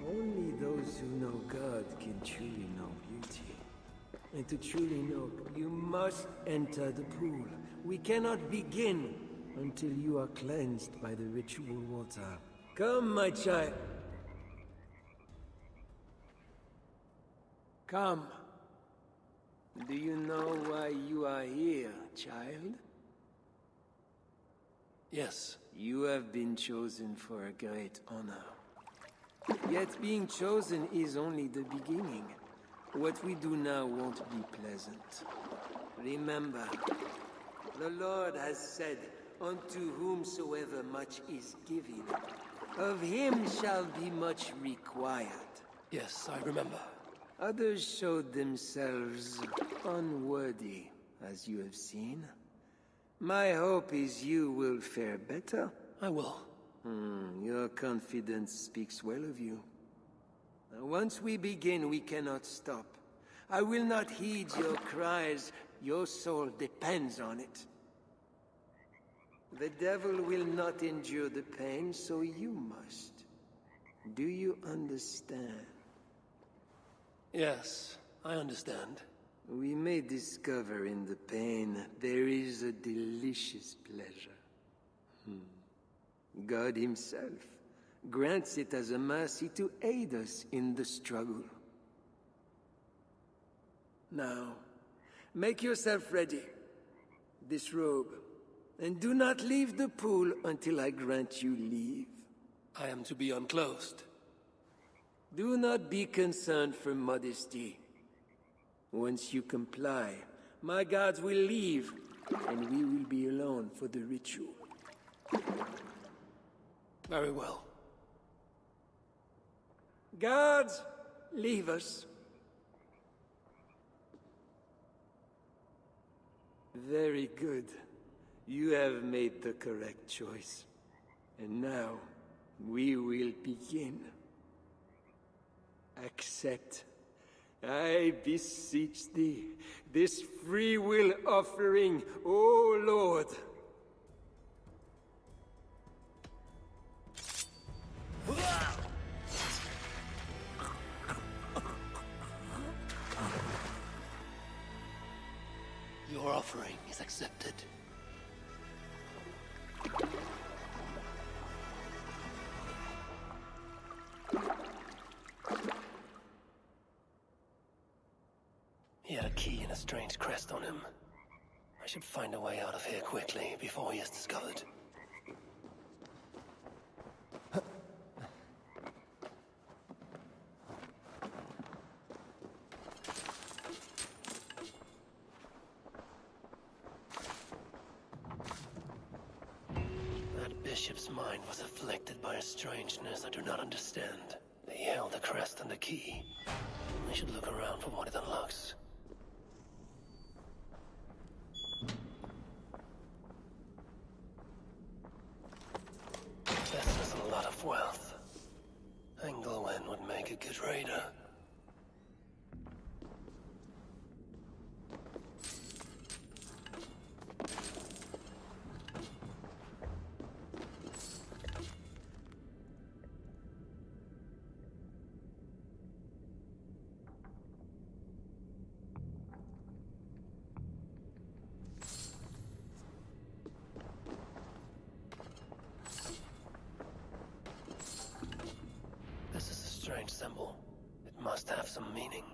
Only those who know God can truly know beauty. And to truly know, you must enter the pool. We cannot begin until you are cleansed by the ritual water. Come, my child. Come. Do you know why you are here, child? Yes. You have been chosen for a great honor. Yet being chosen is only the beginning. What we do now won't be pleasant. Remember, the Lord has said, unto whomsoever much is given, of him shall be much required. Yes, I remember. Others showed themselves unworthy, as you have seen. My hope is you will fare better. I will. Your confidence speaks well of you. Once we begin, we cannot stop. I will not heed your cries. Your soul depends on it. The devil will not endure the pain, so you must. Do you understand? Yes, I understand. We may discover in the pain there is a delicious pleasure. God himself grants it as a mercy to aid us in the struggle. Now, make yourself ready. Disrobe, and do not leave the pool until I grant you leave. I am to be unclothed. Do not be concerned for modesty. Once you comply, my guards will leave, and we will be alone for the ritual. Very well. Guards, leave us. Very good. You have made the correct choice. And now, we will begin. Accept, I beseech thee, this free will offering, O Lord. Your offering is accepted. He had a key and a strange crest on him. I should find a way out of here quickly before he is discovered. That bishop's mind was afflicted by a strangeness I do not understand. He held the crest and the key. I should look around for what it unlocks. This is a lot of wealth. Engelwen would make a good raider. This is a strange symbol. It must have some meaning.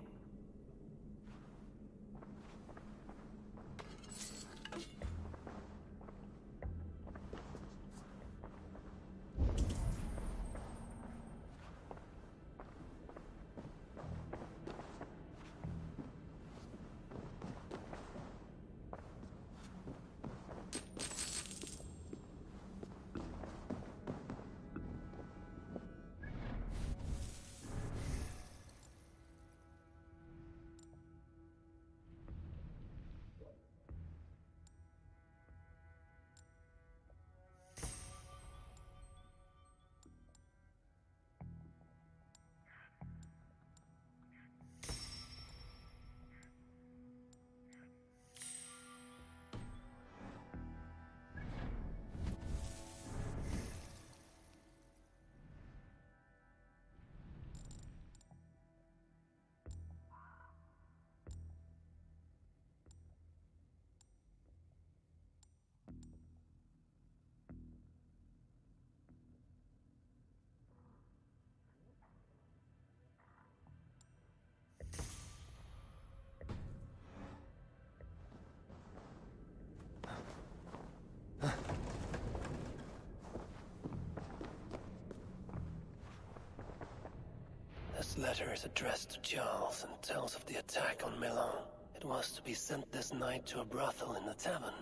This letter is addressed to Charles and tells of the attack on Milan. It was to be sent this night to a brothel in the tavern.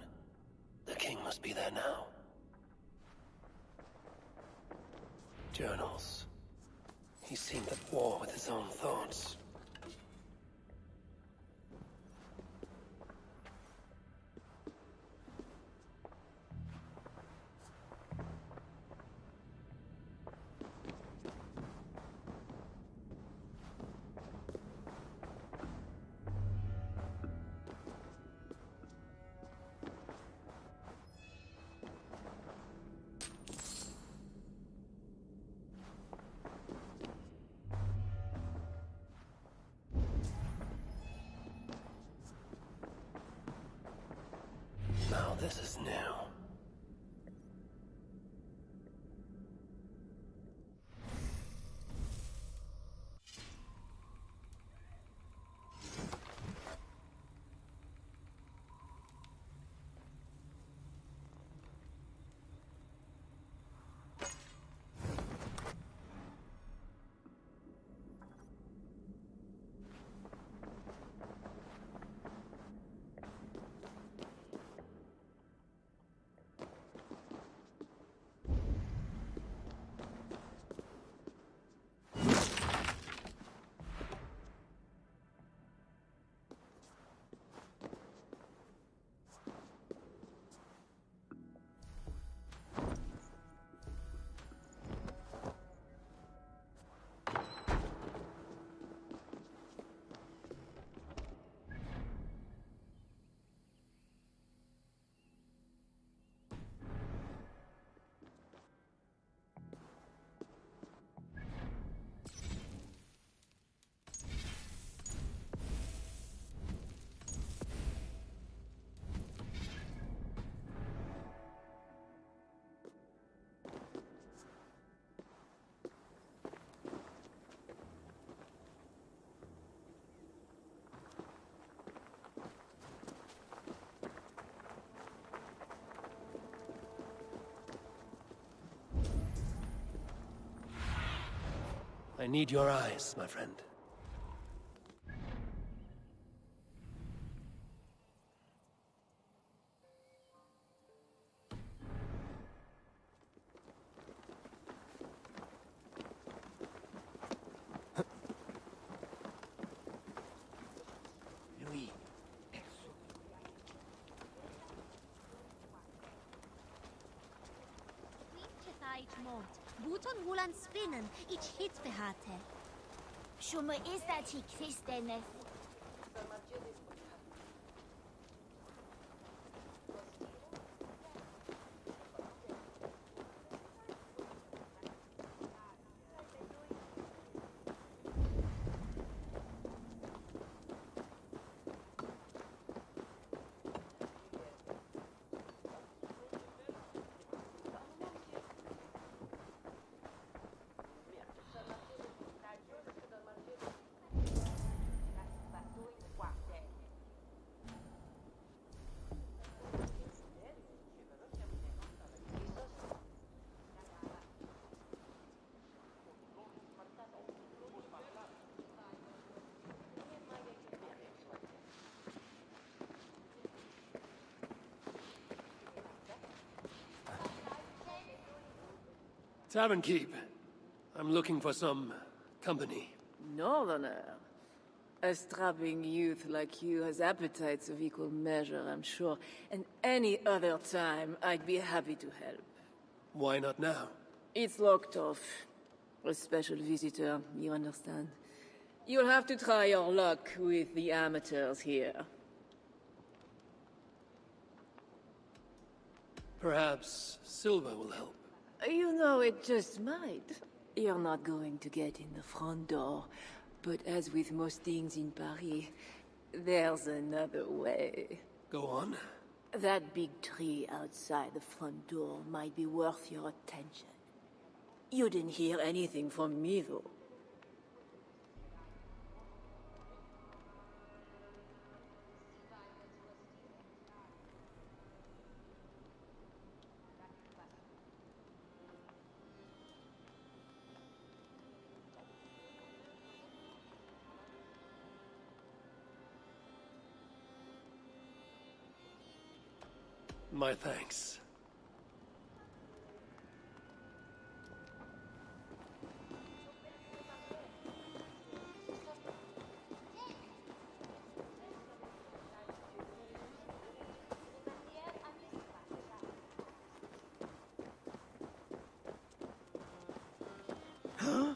The king must be there now. Journals. He seemed at war with his own thoughts. Now this is new. I need your eyes, my friend. Buton wulan spinnen, ich hit behate. Shumma is that he Christenes. Tavern Keep. I'm looking for some company. Northerner. A strapping youth like you has appetites of equal measure, I'm sure. And any other time, I'd be happy to help. Why not now? It's locked off. A special visitor, you understand. You'll have to try your luck with the amateurs here. Perhaps Silva will help. You know, it just might. You're not going to get in the front door, but as with most things in Paris, there's another way. Go on. That big tree outside the front door might be worth your attention. You didn't hear anything from me, though. My thanks. Huh?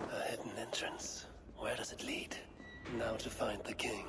A hidden entrance. Where does it lead? Now to find the king.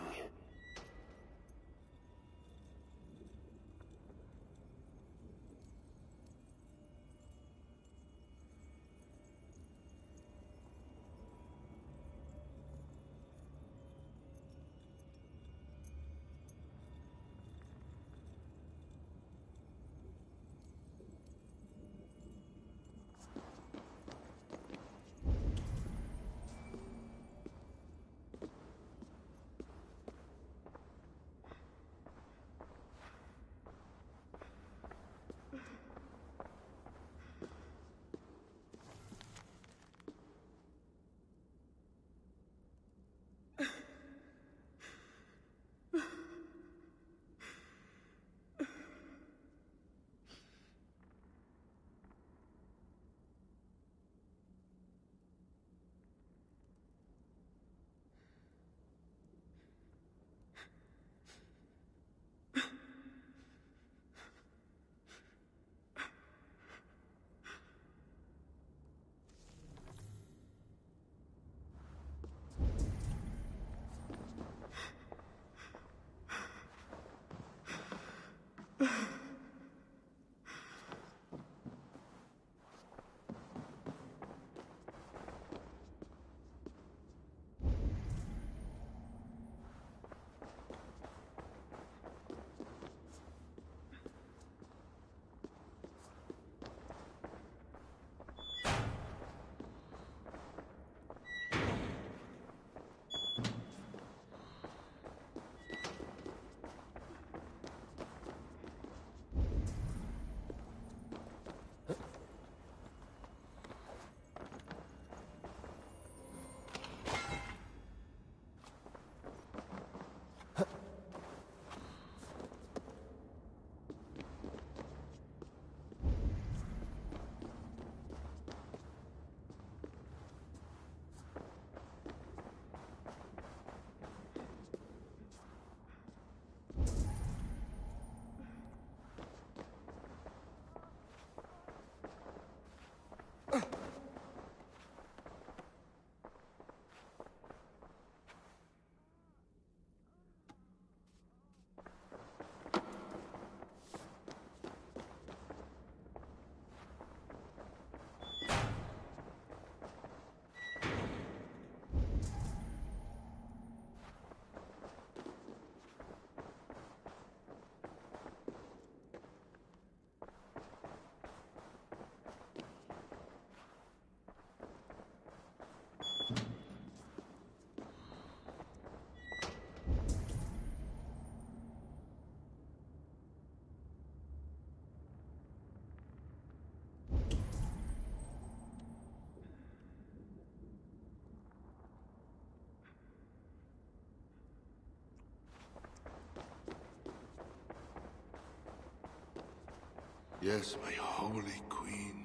Yes, my holy queen.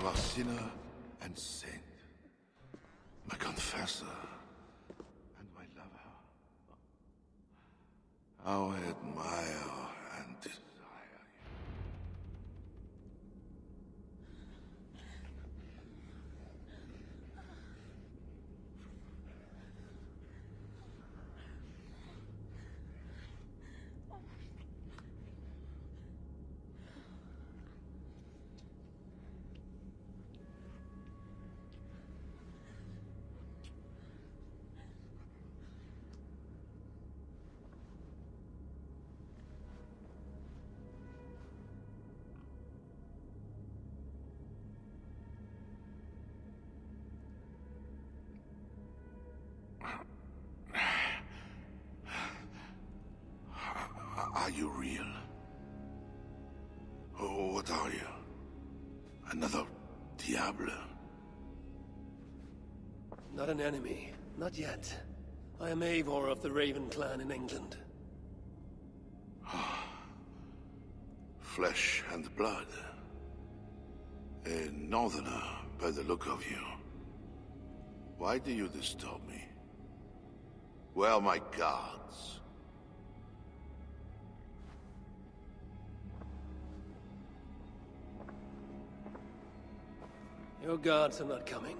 You are sinner and saint. My confessor and my lover. How I admire and desire you. Are you real? Oh, what are you? Another Diable? Not an enemy. Not yet. I am Eivor of the Raven clan in England. Flesh and blood. A northerner, by the look of you. Why do you disturb me? Where are my guards? Your guards are not coming.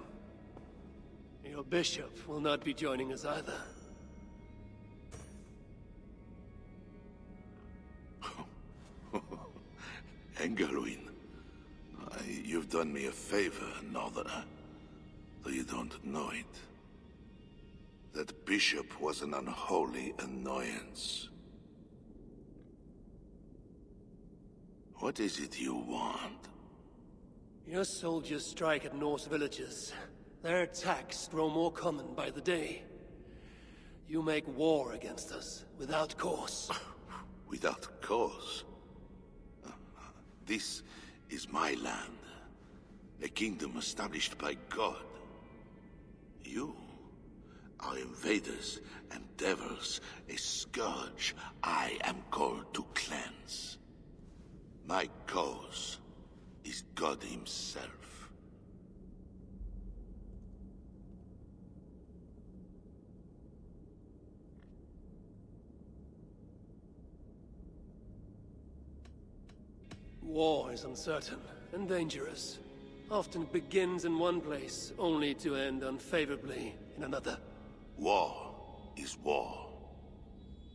Your bishop will not be joining us either. Engelwin, you've done me a favor, northerner. Though you don't know it. That bishop was an unholy annoyance. What is it you want? Your soldiers strike at Norse villages. Their attacks grow more common by the day. You make war against us, without cause. Without cause? This is my land. A kingdom established by God. You are invaders and devils, a scourge I am called to cleanse. My cause is God himself. War is uncertain and dangerous. Often it begins in one place, only to end unfavorably in another. War is war.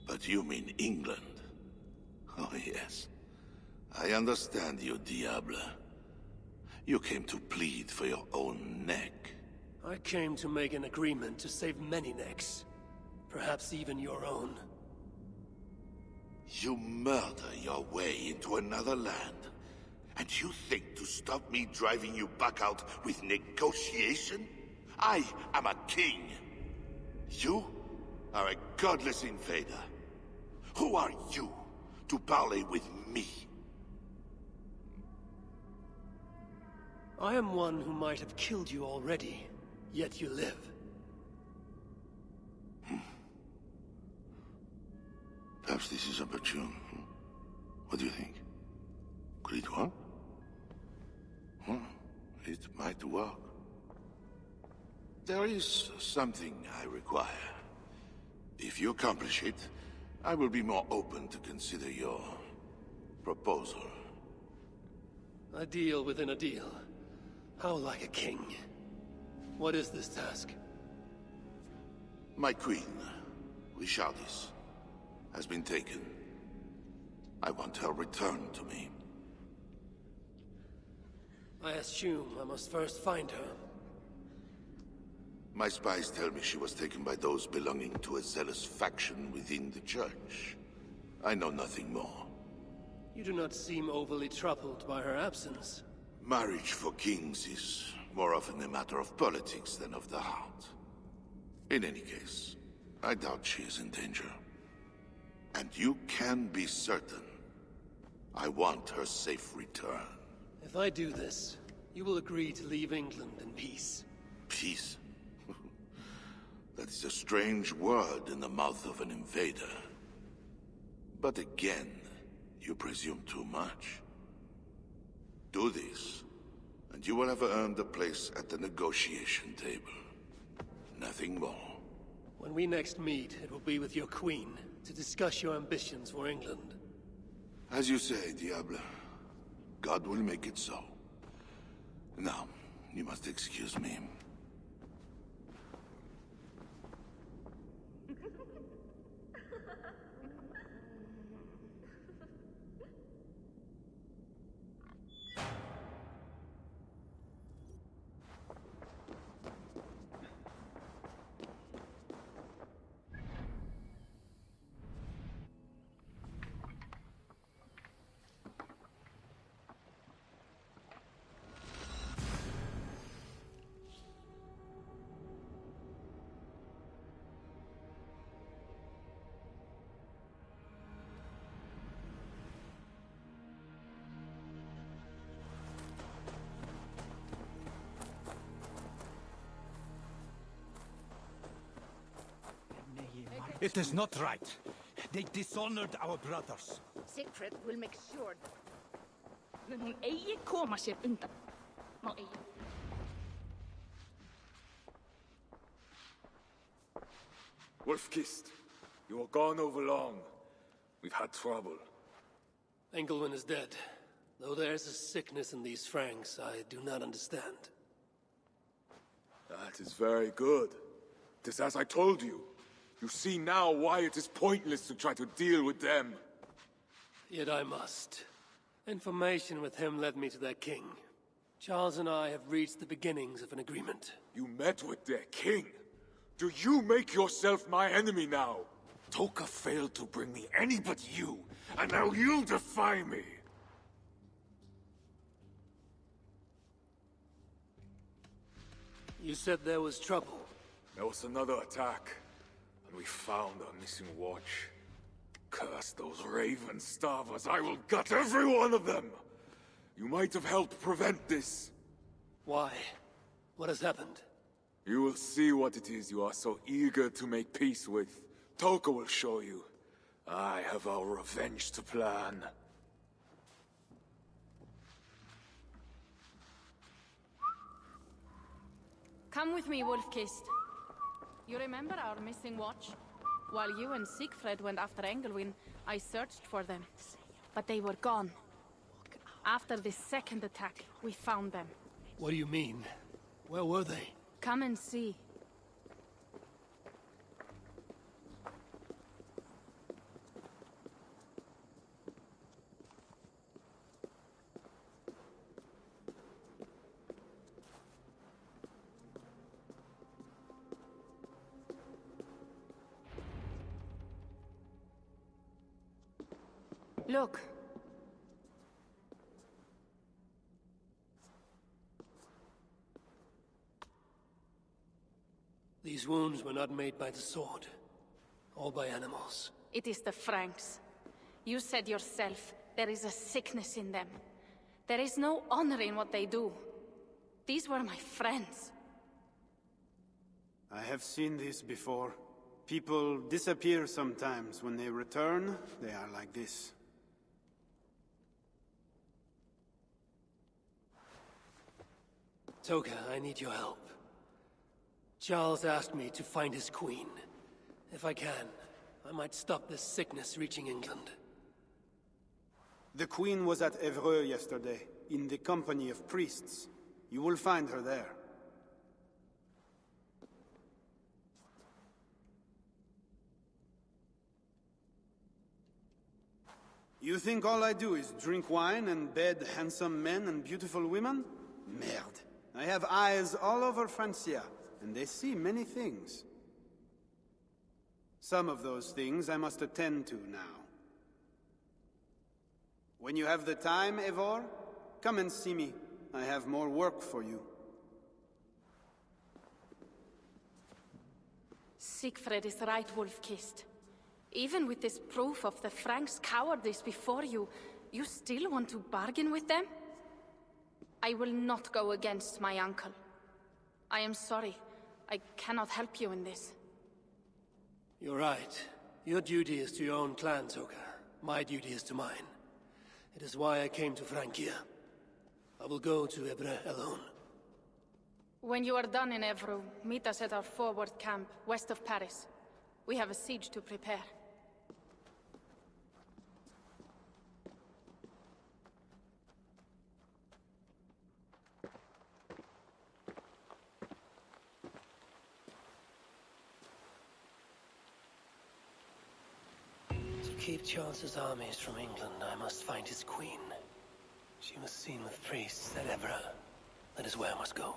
But you mean England? Oh yes. I understand you, Diable. You came to plead for your own neck. I came to make an agreement to save many necks. Perhaps even your own. You murder your way into another land. And you think to stop me driving you back out with negotiation? I am a king. You are a godless invader. Who are you to parley with me? I am one who might have killed you already, yet you live. Perhaps this is opportune. What do you think? Could it work? It might work. There is something I require. If you accomplish it, I will be more open to consider your proposal. A deal within a deal. How like a king. What is this task? My queen, Richardis, has been taken. I want her returned to me. I assume I must first find her. My spies tell me she was taken by those belonging to a zealous faction within the church. I know nothing more. You do not seem overly troubled by her absence. Marriage for kings is more often a matter of politics than of the heart. In any case, I doubt she is in danger. And you can be certain. I want her safe return. If I do this, you will agree to leave England in peace. Peace? That is a strange word in the mouth of an invader. But again, You presume too much. Do this, and you will have earned a place at the negotiation table. Nothing more. When we next meet, it will be with your queen, to discuss your ambitions for England. As you say, Diable. God will make it so. Now, you must excuse me. It is not right. They dishonored our brothers. Siegfried will make sure. Mun hún eigi koma sér undan. Má eigi. Wolf-Kissed, you are gone over long. We've had trouble. Engelwin is dead. Though there is a sickness in these Franks I do not understand. That is very good. It is as I told you. You see now why it is pointless to try to deal with them. Yet I must. Information with him led me to their king. Charles and I have reached the beginnings of an agreement. You met with their king? Do you make yourself my enemy now? Toka failed to bring me any but you, and now you'll defy me! You said there was trouble. There was another attack, and we found our missing watch. Curse those raven starvers, I will gut every one of them! You might have helped prevent this. Why? What has happened? You will see what it is you are so eager to make peace with. Toka will show you. I have our revenge to plan. Come with me, Wolf-Kissed. You remember our missing watch? While you and Siegfried went after Engelwin, I searched for them. But they were gone. After this second attack, we found them. What do you mean? Where were they? Come and see. Look. These wounds were not made by the sword, or by animals. It is the Franks. You said yourself, there is a sickness in them. There is no honor in what they do. These were my friends. I have seen this before. People disappear sometimes. When they return, they are like this. Toka, I need your help. Charles asked me to find his queen. If I can, I might stop this sickness reaching England. The queen was at Evreux yesterday, in the company of priests. You will find her there. You think all I do is drink wine and bed handsome men and beautiful women? Merde. I have eyes all over Francia, and they see many things. Some of those things I must attend to now. When you have the time, Eivor, come and see me. I have more work for you. Siegfried is right, Wolf-Kissed. Even with this proof of the Franks' cowardice before you, you still want to bargain with them? I will not go against my uncle. I am sorry. I cannot help you in this. You're right. Your duty is to your own clan, Toka. My duty is to mine. It is why I came to Francia. I will go to Ebre alone. When you are done in Evreux, meet us at our forward camp, west of Paris. We have a siege to prepare. To keep Charles's armies from England, I must find his queen. She was seen with priests at Ebre. That is where I must go.